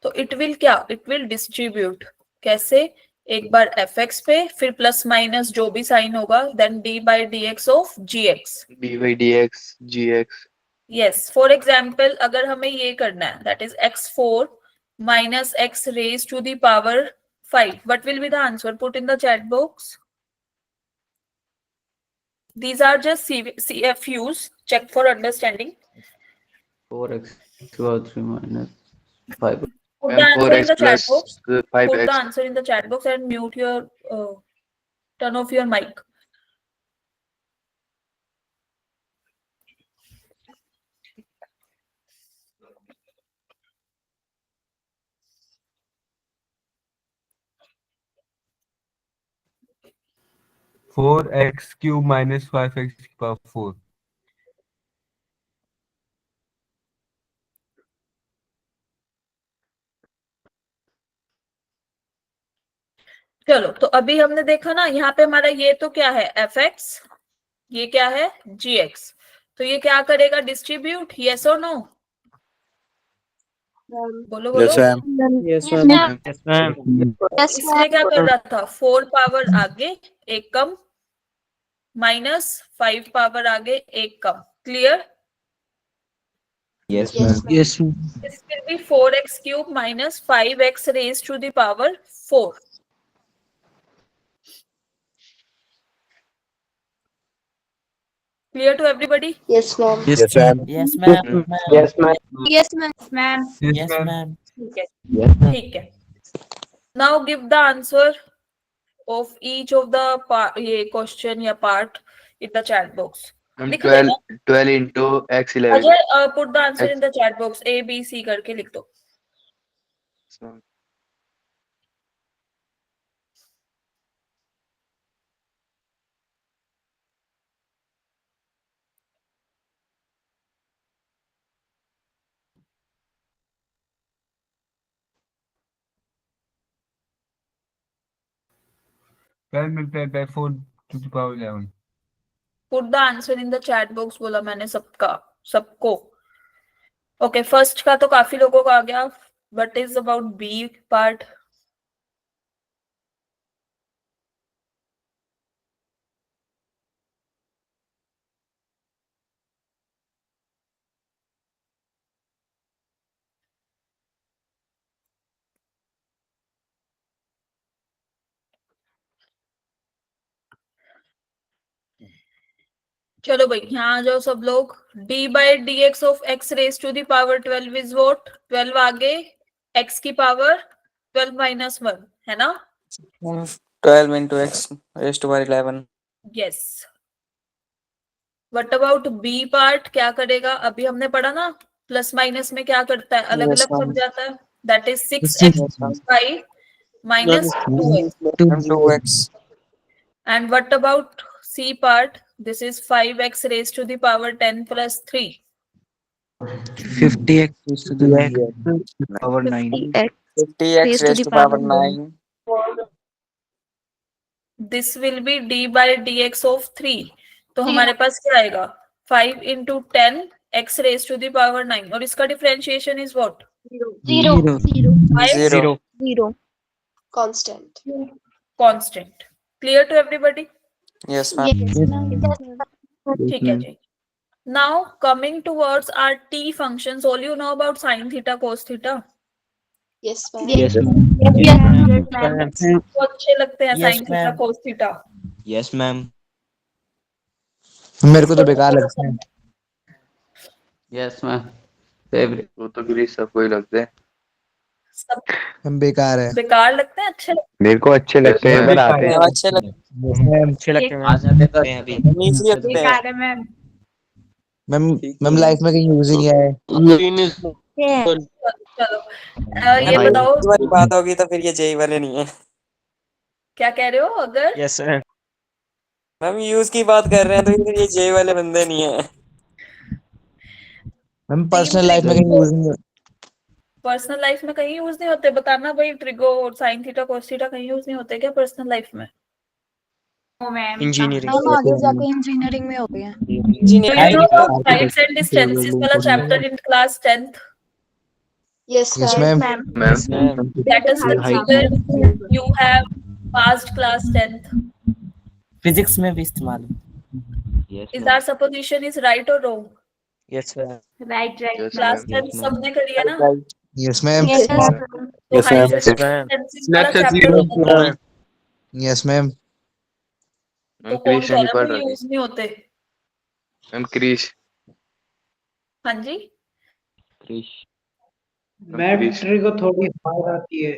तो इट विल क्या? It will distribute. कैसे? एक बार fx पे, फिर प्लस माइनस जो भी साइन होगा, then d by dx of gx. d by dx gx. Yes, for example अगर हमें ये करना है, that is x4 minus x raised to the power 5. What will be the answer? Put in the chat box. These are just CFUs. Check for understanding. 4x power 3 minus 5 Put the And answer in 4x the chat plus box. Put 5x. the answer in the chat box and mute your, turn off your mic. Four x cube minus 5x power 4. चलो, तो अभी हमने देखा ना, यहाँ पे हमारा ये तो क्या है? fx. ये क्या है? gx. तो ये क्या करेगा? डिस्ट्रीब्यूट. यस और नो? बोलो बोलो. Yes ma'am Yes, ma'am. Yes, ma'am. इसमें क्या कर रहा था? 4 पावर आगे एक कम, माइनस 5 पावर आगे एक कम. Clear? yes Yes, ma'am ma'am. Yes. This will be 4x cube minus 5x raised to the power 4. Clear to everybody? Yes, ma'am. Yes ma'am. Yes, ma'am. Yes, ma'am. Yes, ma'am. Yes, ma'am. ठीक है. yes ma'am ठीक है. Now give the answer of each of the ये question या part in the chat box. Ma'am, लिख 12 देना. 12 into x11. Ajay, put the answer in the chat box. A, B, C करके लिख दो. So, multiplied by 4 to the power 11. Put the answer in the chat box बोला मैंने सबका, सबको. Okay, first का तो काफी लोगों का आ गया. What is about B part? चलो भाई, यहाँ आ जाओ सब लोग. d by dx of x raised to the power 12 is what? 12 आगे x की पावर 12 minus 1, है ना? 12 into x raised to power 11. Yes. What about B part? क्या करेगा? अभी हमने पढ़ा ना, प्लस माइनस में क्या करता है? अलग Yes, अलग ma'am. बन जाता है. That is 6x 5 minus 2x. 2x. And what about C part? This is 5x raised to the power 10 plus 3. 50x raised to the power 9. 50x raised to the power 9. This will B d by dx of 3, तो हमारे पास क्या आएगा 5 into 10 x raised to the power 9, और इसका differentiation is what 0. Constant. Constant. Clear to everybody? Yes, ma'am. ठीक है जी. Now coming towards our t functions, all you know about sin theta cos theta? Yes, ma'am. तो अच्छे लगते हैं Yes, sin theta ma'am. cos theta? Yes, ma'am. मेरे को तो बेकार लगता है। यस मैम फेवरेट वो तो ग्रीस सबको ही लगते हैं सब हम बेकार है। बेकार लगते हैं, अच्छे लगते मेरे को अच्छे लगते हैं पर आते हैं। अच्छे लगते अच्छे लगते हैं आ जाते तो अभी इजी लगते हैं। हैं मैम. मैम लाइफ में कहीं यूज ही नहीं आया। चलो ये बताओ ये वाली बात होगी तो फिर ये जेई वाले नहीं है। क्या कह रहे हो? अगर यस सर। हम यूज की बात कर रहे हैं तो फिर ये जेई वाले बंदे नहीं है। मैम पर्सनल लाइफ में कहीं यूज नहीं पर्सनल लाइफ में कहीं यूज नहीं होते, बताना भाई. ट्रिगो और साइन थीटा कोस थीटा कहीं यूज नहीं होते क्या पर्सनल लाइफ में? इंजीनियरिंग। हम आगे जाके इंजीनियरिंग में होते हैं। साइड्स एंड डिस्टेंसेस वाला chapter in class 10th, Yes, yes ma'am. Ma'am. Ma'am that is considered you have passed class 10th. Physics में भी इस्तेमाल है। Is our supposition is right or wrong? Yes ma'am. Right. Yes, Class ma'am. 10th सबने करी है ना? Yes ma'am. तो Yes, heights ma'am. and distances वाला Let's chapter assume- होता है. Yes ma'am. तो मैम कौन क्रीश कह नहीं रहा पढ़ है रही यूज नहीं होते? मैम क्रीश हाँ जी. मैम क्रीश ट्री को थोड़ी हार्ड आती है।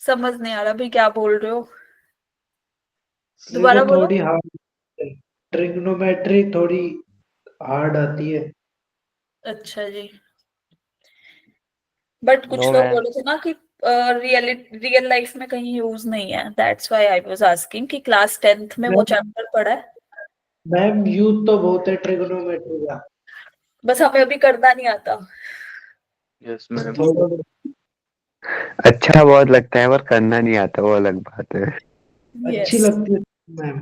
समझ नहीं आ रहा भाई क्या बोल रहे हो. ट्री दोबारा को बोलो. थोड़ी हार्ड, ट्रिग्नोमेट्री थोड़ी हार्ड आती है। अच्छा जी. बट कुछ No, लोग ma'am. बोले थे ना कि रियल लाइफ में कहीं यूज नहीं है. That's why I was asking कि क्लास 10th में वो चैप्टर पढ़ा है. मैम यूज तो बहुत है ट्रिग्नोमेट्री का। बस हमें अभी करना नहीं आता. यस मैम थोड़ा अच्छा बहुत लगता है पर करना नहीं आता, वो अलग बात है। अच्छी Yes. लगती है मैम।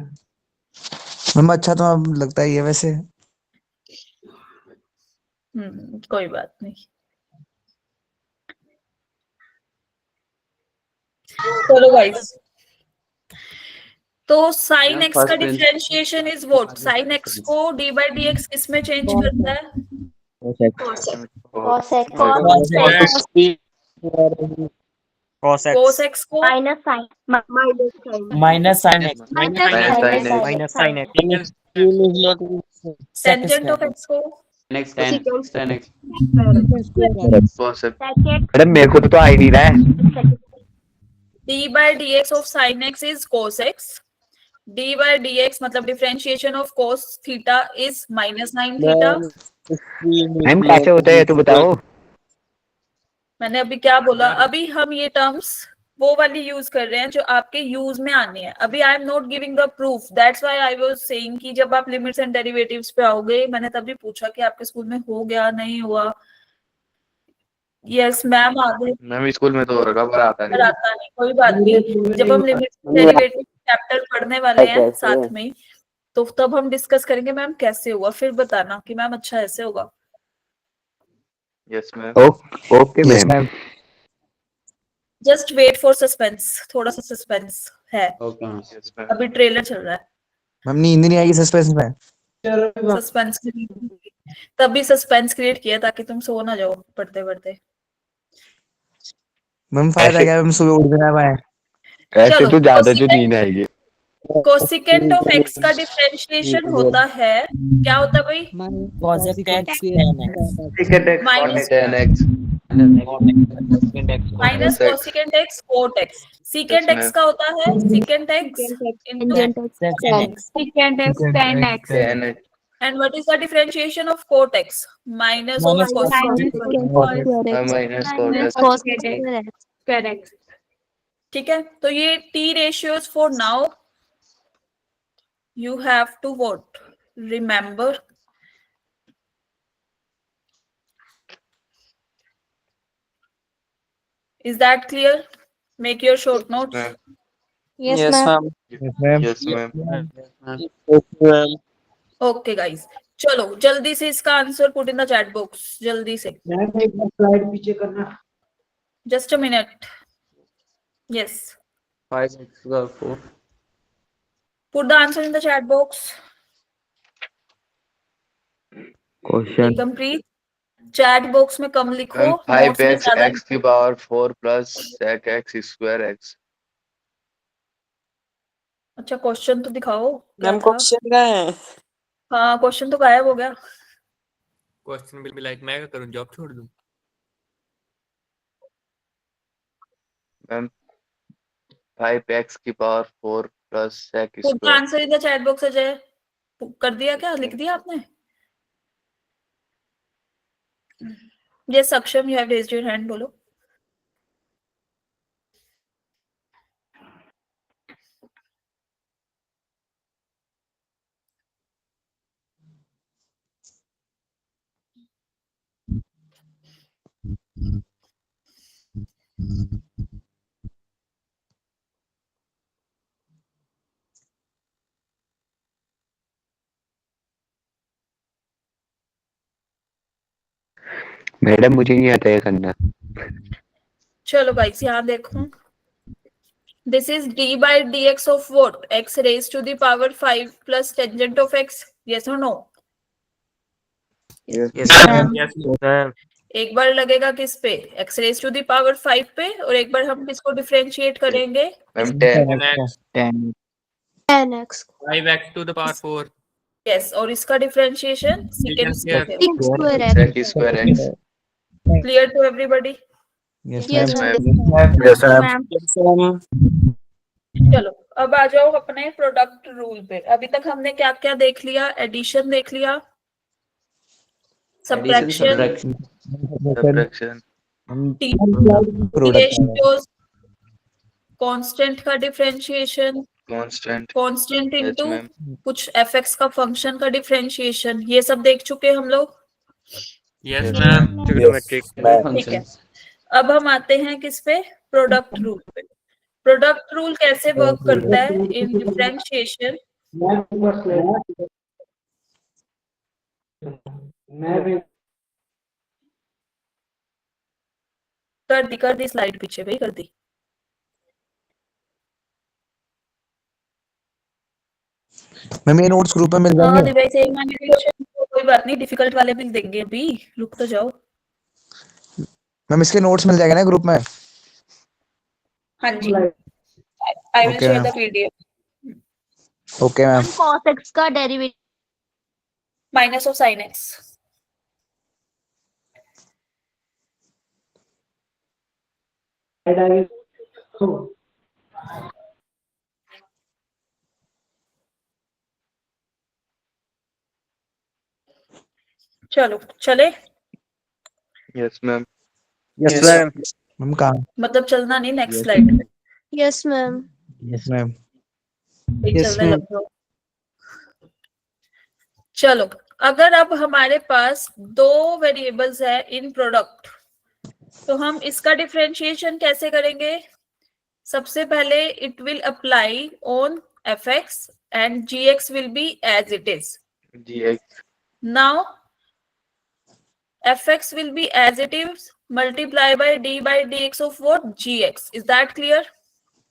मैम अच्छा तो अब लगता ही है वैसे। कोई बात नहीं. चलो गाइस, तो साइन मैम, एक्स का first bench. Differentiation is what? Sine x को डी बाई डी एक्स किस में चेंज करता है? Cos x. कोस एक्स को Minus sign. Minus sine x Minus sign x. Tangent of x को madam मेरे को तो आ ही नहीं रहा है। D by d x of sine x is cos x. D by d x मतलब differentiation of cos theta is minus 9 theta. Ma'am कैसे होता है तो बताओ। मैंने अभी क्या बोला? अभी हम ये टर्म्स वो वाली यूज कर रहे हैं जो आपके यूज में आनी है. अभी आई am not giving the proof. That's why I was saying कि जब आप लिमिट्स एंड डेरिवेटिव्स पे आओगे, मैंने तभी पूछा कि आपके स्कूल में हो गया नहीं हुआ. यस मैम आगे मैम स्कूल में तो होगा पर आता पर नहीं। आता नहीं. कोई बात नहीं. जब हम लिमिट्स एंड डेरिवेटिव चैप्टर पढ़ने वाले हैं साथ में, तो तब हम डिस्कस करेंगे मैम कैसे हुआ. फिर बताना कि मैम अच्छा ऐसे होगा. Yes ma'am okay yes ma'am. Ma'am. Just wait for suspense. थोड़ा सा सस्पेंस है. यस मैम अभी ट्रेलर चल रहा है. मैम नींद नहीं आएगी सस्पेंस में। सस्पेंस तभी सस्पेंस क्रिएट किया ताकि तुम सो ना जाओ पढ़ते पढ़ते. मैम फायदा क्या है, मैम सुबह उठ भी ना पाए। ऐसे चलो, तो ज्यादा जो cosecant- नींद आएगी। कोसिकेंट ऑफ एक्स का डिफरेंशिएशन होता है, क्या होता है भाई? Cosec x tan x Secant x minus 10x minus Cos x. Cosecant x cot x. Secant Yes, x ma'am. का होता है secant x Tangent x. Secant x 10x. 10x And what is the differentiation of cot x? Minus of Minus cos minus cos x. Correct. ठीक है, तो ये t ratios for now you have to what? Remember. Is that clear? Make your short notes. Yes, ma'am. Yes, ma'am. Yes, ma'am. Ma'am Okay, guys. चलो जल्दी से इसका answer put in the chat box, जल्दी से. Ma'am एक बार slide पीछे करना. Just a minute. Yes. 5x का 4. Put the answer in the chat box. Question. एकदम प्लीज चैट बॉक्स में कम लिखो. मैम notes में 5x ज्यादा. x की power 4 plus sec x square x. अच्छा क्वेश्चन तो दिखाओ. क्या मैम था? क्वेश्चन का है हाँ क्वेश्चन तो गायब हो गया. क्वेश्चन विल बी लाइक मैं क्या करूं, जॉब छोड़ दूं? मैम 5x की power 4 plus sec Put the square. answer in the chat box. Ajay कर दिया क्या? लिख दिया आपने? Yes, Saksham, you have raised your hand. बोलो. मैडम मुझे नहीं आता ये करना. चलो गाइस यहाँ देखो. This is d by dx of what? X raised to the power 5 plus tangent of x. Yes or no? Yes ma'am एक बार लगेगा किस पे? X raised to the power 5 पे, और एक बार हम किसको डिफरेंशिएट करेंगे? Ma'am 10. 10x 5x to the power 4. Yes, और इसका differentiation secant square. square x. sec square x. Clear to everybody? Yes, Yes, ma'am. ma'am. Yes ma'am चलो अब आ जाओ अपने प्रोडक्ट रूल पे. अभी तक हमने क्या क्या देख लिया? एडिशन देख लिया, सब्ट्रैक्शन, Subtraction. रेशियोज, कांस्टेंट का differentiation, Constant. Constant Yes, into ma'am. कुछ एफएक्स का फंक्शन का डिफरेंशिएशन. ये सब देख चुके हम लोग. Yes Yes, ma'am. ट्रिग्नोमेट्रिक. ठीक है. अब हम आते हैं किस पे? प्रोडक्ट रूल पे. प्रोडक्ट रूल कैसे वर्क करता है इन डिफरेंशिएशन? मैम एक बार स्लाइड. मैम एक कर दी स्लाइड पीछे भाई, कर दी. मैम ये नोट्स ग्रुप में मिल हाँ जाएंगे. दिव्या से क्वेश्चन, कोई बात नहीं, डिफिकल्ट वाले भी देंगे. अभी रुक तो जाओ. मैम इसके नोट्स मिल जाएंगे ना ग्रुप में. हाँ जी, I will Okay, share ma'am. The PDF. Okay ma'am. cos x का derivative minus of sine x. Slide आगे. चलो चले. Yes, ma'am. Yes ma'am ma'am कहाँ? मतलब चलना नहीं, नेक्स्ट Yes. स्लाइड पे यस मैम. Yes ma'am. चलने लग जाओ. चलो अगर अब हमारे पास दो वेरिएबल्स है इन प्रोडक्ट, तो हम इसका डिफरेंशिएशन कैसे करेंगे? सबसे पहले it will apply on fx and gx will be as it is. Gx. Now fx will be as it is, multiply by d by dx of what? gx. Is that clear?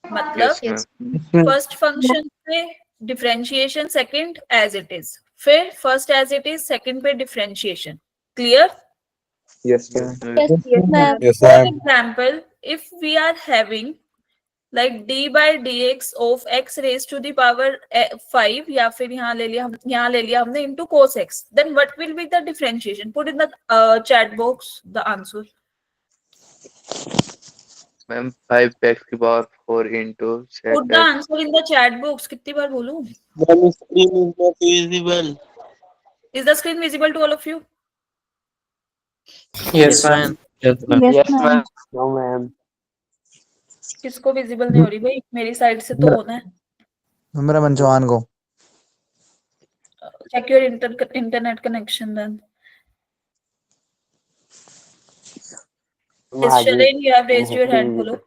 मतलब Yes, ma'am. First function पे differentiation, second as it is, फिर first as it is, second पे differentiation. Clear? Yes, ma'am. Yes, ma'am. For example, if we are having like d by dx of x raised to the power 5, या फिर यहाँ ले लिया हमने into cos x, then what will be the differentiation? Put in the chat box the answer. Ma'am 5x की power 4 into sec Put the x. answer in the chat box. कितनी बार बोलूं? Ma'am screen is not visible. Is the screen visible to all of you? Yes ma'am Yes, ma'am. Yes, Yes, ma'am. ma'am. No, ma'am. किसको visible नहीं हो रही भाई? मेरी side से तो होना है. मेरा मंचवान को. Check your internet connection then. Yes, Shalin, you have raised your hand. Hello.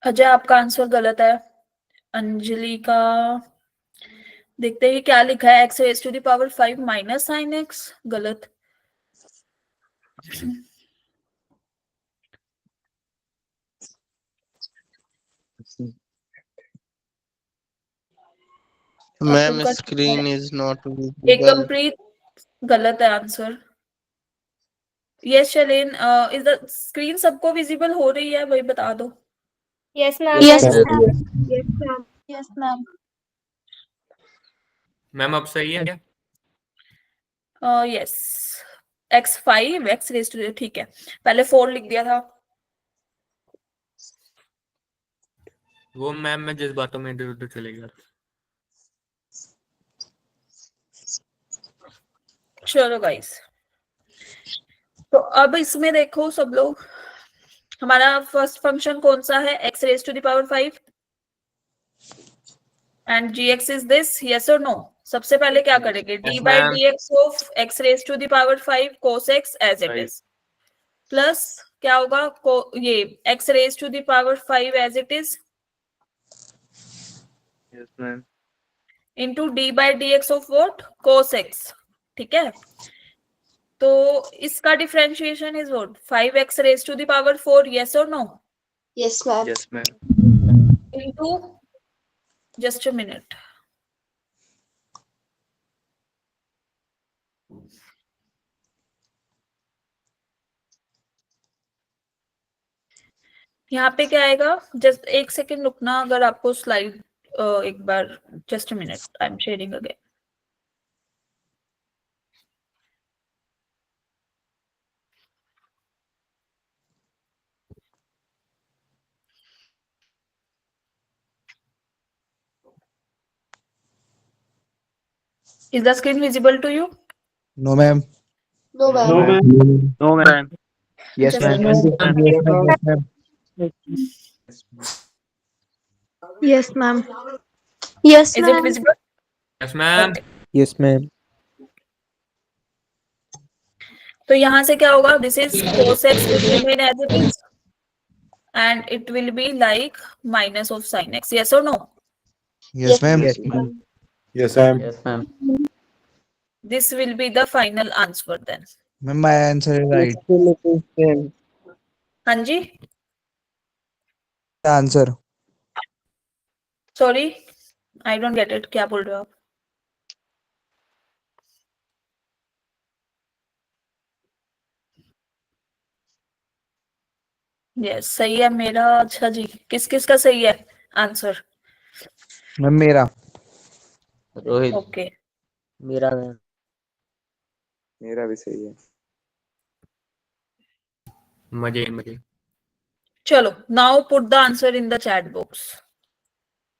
Ajay, आपका आंसर गलत है। अंजलि का देखते हैं क्या लिखा है। X raise to the power 5 minus sine x, गलत। मैम अतुल का स्क्रीन इज नॉट एक विजिबल। कंप्लीट गलत है answer. Yes Shailen, is the screen सबको विजिबल हो रही है, वही बता दो। Yes, ma'am. Yes, Yes, ma'am. ma'am. Yes, ma'am. Yes, ma'am. Ma'am अब सही है क्या? Yes, x5 x raise to, ठीक है। पहले 4 लिख दिया था। वो मैम मैं जिस बातों में इधर उधर चले गया। चलो गाइस, तो अब इसमें देखो सब लोग, हमारा फर्स्ट फंक्शन कौन सा है? X raise to the power 5 and g x is this, yes और नो? सबसे पहले क्या करेंगे? D by ma'am. D x of x raise to the power 5 cos x as it is, plus क्या होगा? ये x raise to the power 5 as it is yes ma'am, into d by d x of what? Cos x, ठीक है। तो इसका differentiation is what? 5x raise to the power 4, yes और no? Yes, ma'am. Yes ma'am, into, just a minute, यहाँ पे क्या आएगा? Just एक सेकेंड रुकना, अगर आपको स्लाइड एक बार, just a minute, I am sharing again. Is the screen visible to you? No, ma'am. No, ma'am. No, ma'am. No ma'am. Yes, Just ma'am. a Yes, ma'am. Yes, ma'am. Yes, ma'am. Yes, Is it ma'am. visible? Yes ma'am. Yes, ma'am. तो यहाँ से क्या होगा? This is cos x will remain as it is, and it will be like minus of sin x. Yes or no? Yes, ma'am. Yes, ma'am. Yes, ma'am. Yes ma'am. This will be the final answer then. Ma'am, my answer is right. हाँ जी, Answer. Sorry I don't get it, क्या बोल रहे हो आप? Yes, सही है मेरा। अच्छा जी, किस किस का सही है आंसर? Ma'am, मेरा. रोहित। ओके, मेरा मैम। मेरा भी सही है। मजे मजे। चलो, now put the answer in the chat box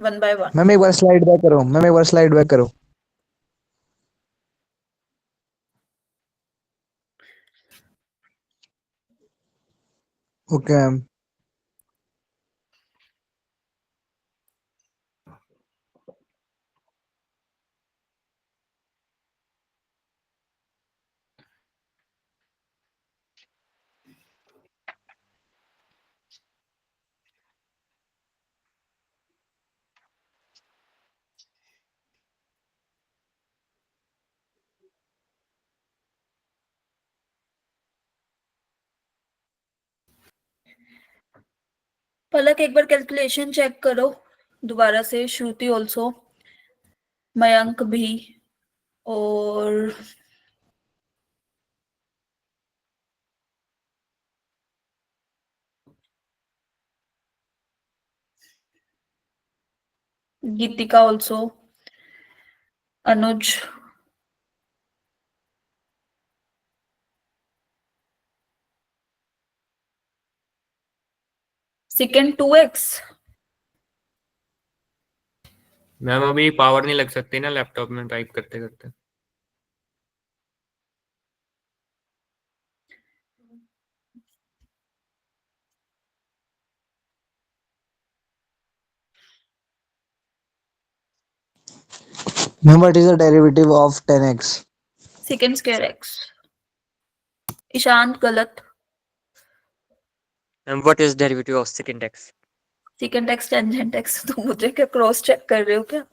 one by one. Ma'am एक बार स्लाइड बैक करो. मैम एक बार स्लाइड बैक करो. Okay, ma'am. पलक, एक बार कैलकुलेशन चेक करो दोबारा से। श्रुति ऑल्सो, मयंक भी, और गीतिका ऑल्सो, अनुज, secant 2x. मैम अभी पावर नहीं लग सकती ना लैपटॉप में टाइप करते करते। Ma'am, what is the derivative of 10x? secant square x. Ishant गलत। Ma'am what is derivative of second x? secant x tangent x। तो मुझे क्या क्रॉस चेक कर रहे हो क्या?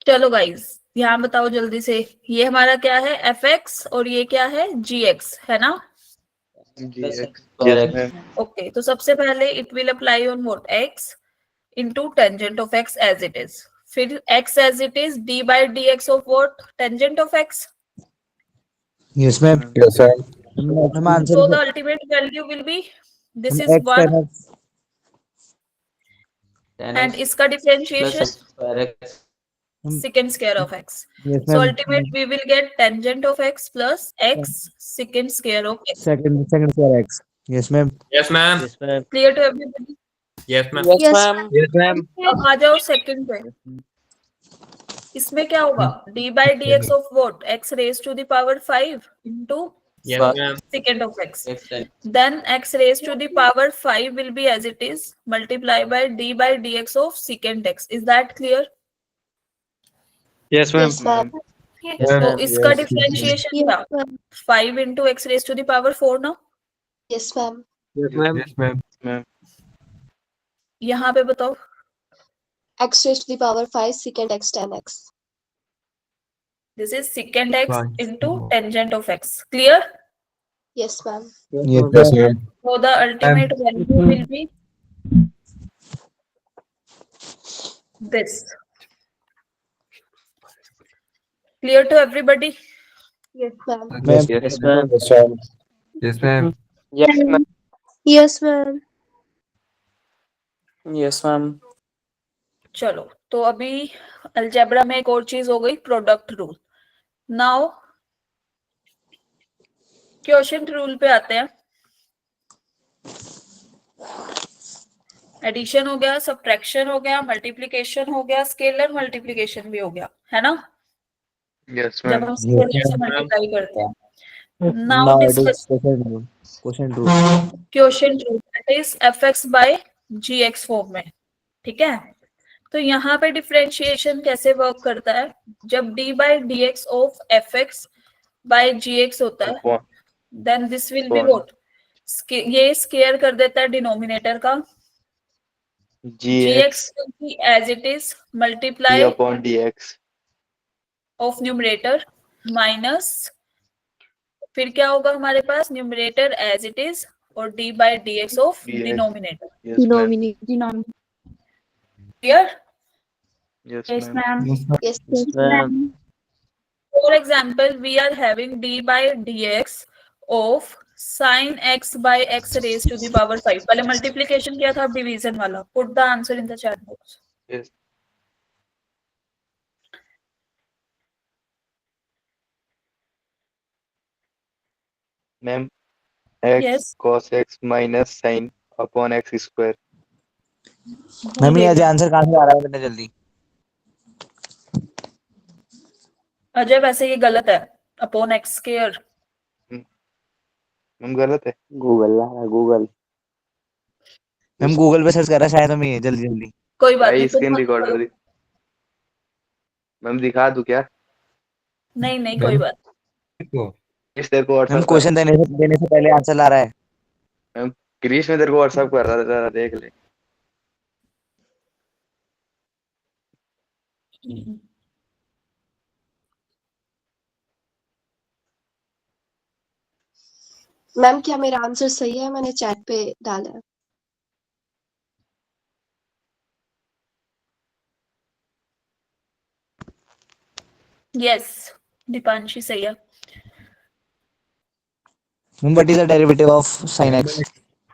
चलो गाइस, यहाँ बताओ जल्दी से, ये हमारा क्या है fx और ये क्या है gx, है ना? ओके, तो सबसे पहले it will apply on what x into tangent of x as it is. फिर x as it is d by dx of what? Tangent of x. Yes, ma'am. Yes, sir. Ma'am, answer So is the ultimate value will be, this is x 1 10x. and इसका differentiation secant square of x. Yes, So ma'am. ultimate we will get tangent of x plus x secant square of x. Second square x. Yes, ma'am. Yes ma'am. Yes ma'am. Clear to everybody? Yes ma'am. Yes ma'am. Yes ma'am. अब आ जाओ second पे। इसमें क्या होगा? d by dx of what? x raised to the power 5 into yes ma'am. secant of x. Then x raised to the power 5 will be as it is, multiply by d by dx of secant x. Is that clear? Yes, Yes, ma'am. तो इसका differentiation क्या? 5 into x raised to the power 4 ना? Yes, ma'am. Yes, ma'am. यहाँ पे बताओ। X raised to the power 5 secant x tan x. This is secant x into tangent of x. Clear? Yes, ma'am. Yes, ma'am. So the ultimate value will be this. Clear to everybody? Yes, ma'am. Ma'am. Yes ma'am. Yes, ma'am. Yes ma'am. Yes, ma'am. Yes ma'am. चलो, तो अभी algebra में एक और चीज हो गई, product rule. Now quotient rule पे आते हैं। एडिशन हो गया, सब्ट्रैक्शन हो गया, मल्टीप्लिकेशन हो गया, स्केलर मल्टीप्लिकेशन भी हो गया, है ना? Yes, जब हम स्केलर से मल्टीप्लाई करते हैं। Now Now it discuss is quotient rule. Quotient rule. Quotient rule, that is fx by gx form में, ठीक है? तो यहाँ पे डिफरेंशिएशन कैसे वर्क करता है? जब d by dx of fx by gx होता है, then this will be what? ये स्केयर कर देता है डिनोमिनेटर का, gx will be as it is, multiply upon dx. of numerator minus, फिर क्या होगा हमारे पास? न्यूमरेटर एज इट इज और d by dx of denominator. Clear? Yes, ma'am. Yes, ma'am. For example, we are having d by dx of sin x by x raised to the power 5. पहले multiplication किया था, अब division वाला। Put the answer in the chat box. Yes. Ma'am, x Yes. cos x minus sin upon x square. Ma'am ये answer कहाँ से आ रहा है इतना जल्दी? अजय वैसे ये गलत है, अपॉन एक्स स्क्वायर। मैम गलत है। गूगल। मैम गूगल पे सर्च कर रहा है शायद हम ये जल्दी। कोई बात भाई नहीं, स्क्रीन रिकॉर्ड कर दी। मैम दिखा दूं क्या? नहीं कोई बात। इस तेरे को मैम व्हाट्सएप क्वेश्चन देने से पहले आंसर ला रहा है। मैम क्रिश में तेरे को व्हाट्सएप कर रहा था, जरा देख ले। मैम क्या मेरा आंसर सही है? मैंने चैट पे डाला है। यस, दीपांशी सही है। Ma'am what is the derivative of sin x?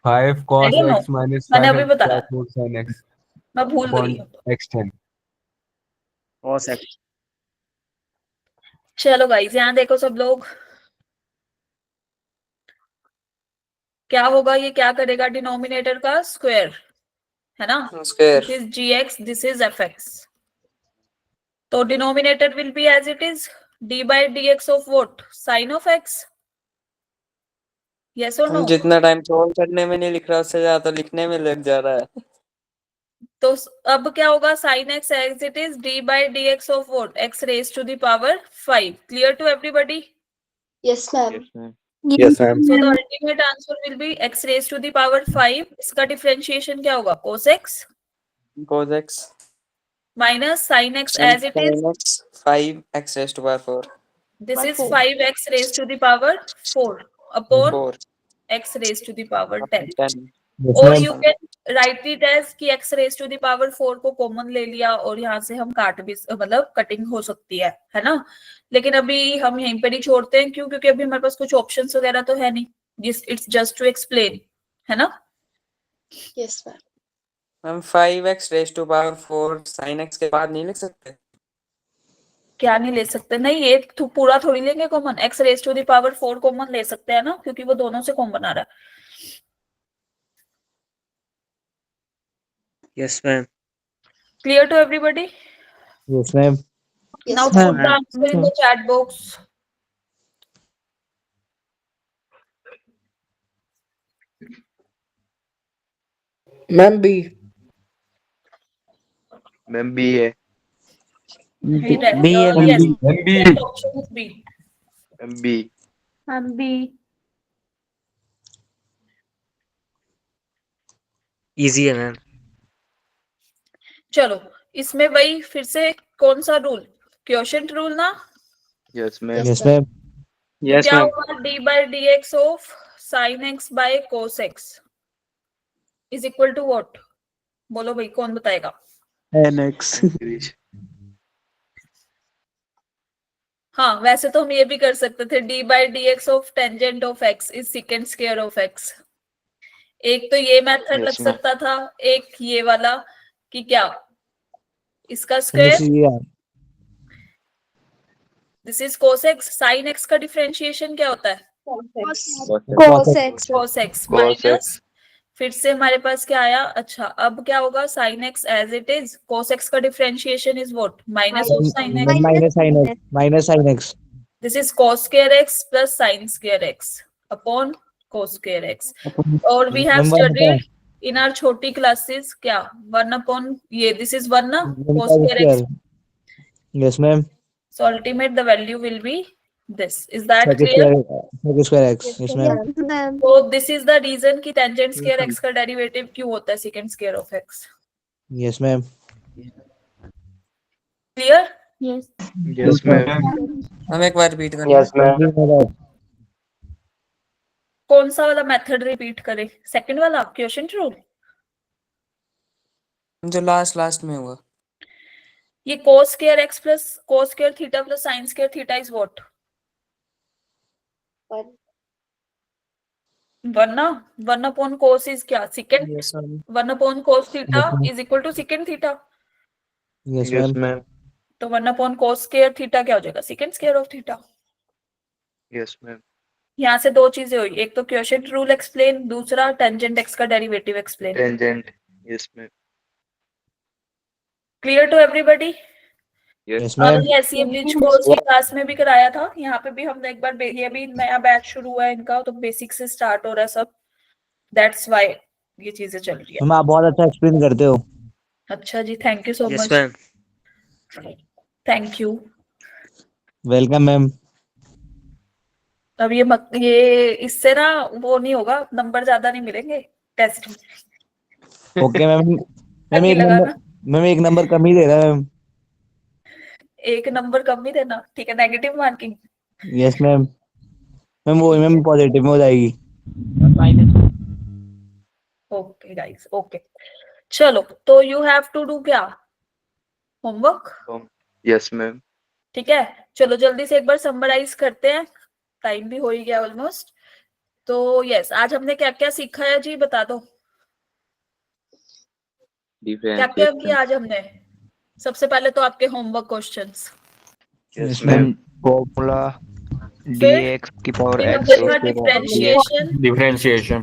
5 I cos don't know. x minus मैंने 5 अभी x बताया, plus 4 sin x मैं भूल upon गई हूँ। x10. cos x चलो गाइस यहाँ देखो सब लोग, क्या होगा, ये क्या करेगा, डिनोमिनेटर का स्क्वायर है ना, square this is gx, this is fx, तो denominator will be as it is d by dx of what, sin of x, yes or no? जितना टाइम सॉल्व करने में नहीं लिख रहा उससे ज्यादा तो लिखने में लग जा रहा है। तो अब क्या होगा, sin x as it is d by dx of what, x raised to the power 5. Clear to everybody? Yes, ma'am. Yes, ma'am. So the ultimate answer will be x raised to the power 5. इसका differentiation क्या होगा, cos x cos x minus sin x as it is, sin x 5x raised to power 4 this is 5x raised to the power 4 upon 4 x raised to the power 10. 10 और you can write it as कि x raised to the power 4 को common ले लिया और यहाँ से हम काट भी, मतलब कटिंग हो सकती है ना, लेकिन अभी हम यहीं पर ही छोड़ते हैं, क्यों, क्योंकि अभी हमारे पास कुछ ऑप्शंस वगैरह तो है नहीं, इट्स जस्ट टू एक्सप्लेन, है ना। Yes, ma'am. हम 5x raised to power 4 sin x के बाद नहीं लिख सकते? क्या नहीं ले सकते, नहीं ये तो पूरा थोड़ी लेंगे common, x raise to the power 4 common ले सकते हैं ना, क्योंकि वो दोनों से कॉमन आ रहा है। yes ma'am Clear to everybody? yes ma'am Yes, Now ma'am. put the answer in the chat box. Ma'am B. Ma'am B है। B है Yes, MB. yes, option is B. Ma'am B. B. easy है ma'am चलो इसमें वही फिर से कौन सा रूल, क्वोशिएंट रूल ना, yes ma'am. yes ma'am yes क्या ma'am होगा, d by dx of sin x by cos x is equal to what, बोलो भाई कौन बताएगा। nx हाँ वैसे तो हम ये भी कर सकते थे, d by dx of tangent of x is secant square of x, एक तो ये मेथड लग सकता था, एक ये वाला कि क्या इसका square, this is cos x, sin x का डिफरेंशिएशन क्या होता है, Cos x. cos x minus, फिर से हमारे पास क्या आया, अच्छा अब क्या होगा, sin x as it is, cos x का differentiation is what, minus of sin x, minus sin x this is cos square x plus sin square x upon cos square x, और we have studied in our छोटी classes क्या, 1 upon ये, this is 1 ना, cos square x, yes ma'am so ultimate the value will be this, is that clear? square x yes ma'am So this is the reason कि tangent square x का derivative क्यों होता है secant square of x. yes ma'am Clear? Yes ma'am. हम एक बार repeat करें। Yes ma'am. कौन सा वाला मेथड रिपीट करें, सेकंड वाला क्वोशिएंट रूल, जो लास्ट में हुआ, ये cos square x plus cos square theta plus sin square theta is what, 1 ना, 1 upon cos is क्या, secant, yes ma'am 1 upon cos theta is equal to secant theta, yes yes ma'am ma'am. तो 1 upon cos square theta क्या हो जाएगा, secant square of theta। Yes ma'am. यहाँ से दो चीजें हुई, एक तो क्वोशिएंट रूल एक्सप्लेन, दूसरा टेंजेंट एक्स का derivative explain. Tangent yes ma'am. Clear to everybody? yes और ma'am ये ऐसी ब्लीच कोर्स की क्लास में भी कराया था, यहाँ पे भी हमने एक बार, ये भी नया बैच शुरू हुआ है इनका, तो बेसिक से स्टार्ट हो रहा है सब, दैट्स व्हाई ये चीजें चल रही है। मैम आप बहुत अच्छा एक्सप्लेन करते हो अच्छा जी, थैंक यू सो yes मच, ma'am thank you. Welcome ma'am अब ये इससे ना वो नहीं होगा, नंबर ज्यादा नहीं मिलेंगे टेस्ट में। ओके मैम मैम नहीं एक लगा नंबर ना? मैम एक नंबर कम ही दे रहा है मैम एक नंबर कम ही देना, ठीक है, negative marking. Yes ma'am ma'am वो मैम पॉजिटिव में हो जाएगी ओके गाइस, ओके चलो, तो यू हैव टू डू क्या, होमवर्क, यस मैम। ठीक है। चलो जल्दी से एक बार समराइज करते हैं, टाइम भी हो ही गया ऑलमोस्ट। तो यस, आज हमने क्या क्या सीखा है जी, बता दो क्या क्या किया आज हमने। सबसे पहले तो आपके homework questions, yes ma'am. Formula dx की पावर फिर x हमने देखा डिफरेंशिएशन, डिफरेंशिएशन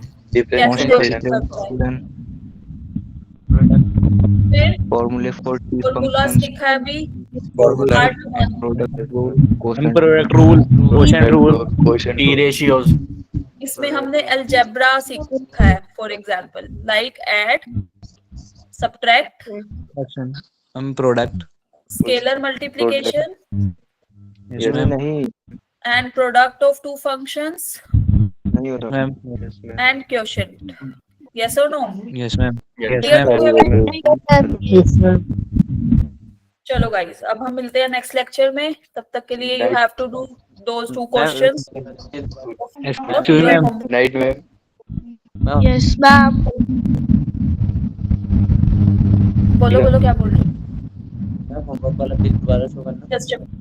फिर फॉर्मूले फॉर टी फॉर्मूला फंक्शंस सीखा है अभी, product rule product rule quotient rule T ratios इसमें हमने अलजेब्रा सीखा है, for example like add, subtract, हम प्रोडक्ट स्केलर मल्टीप्लिकेशन नहीं and product of two functions नहीं होता ma'am and quotient. Yes or no? Yes ma'am Clear to everyone? Yes, ma'am. चलो guys, अब हम मिलते हैं नेक्स्ट लेक्चर में। तब तक के लिए you have to do those two questions. Night में Yes, ma'am. बोलो बोलो क्या बोल रहे हो? होमवर्क वाला पेज दोबारा शो करना। Just a minute.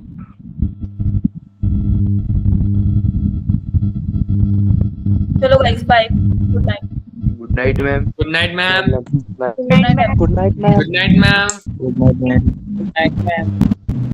चलो guys, bye, good night. Good night ma'am. Good night ma'am. Good night ma'am. Good night ma'am good night ma'am. Good night ma'am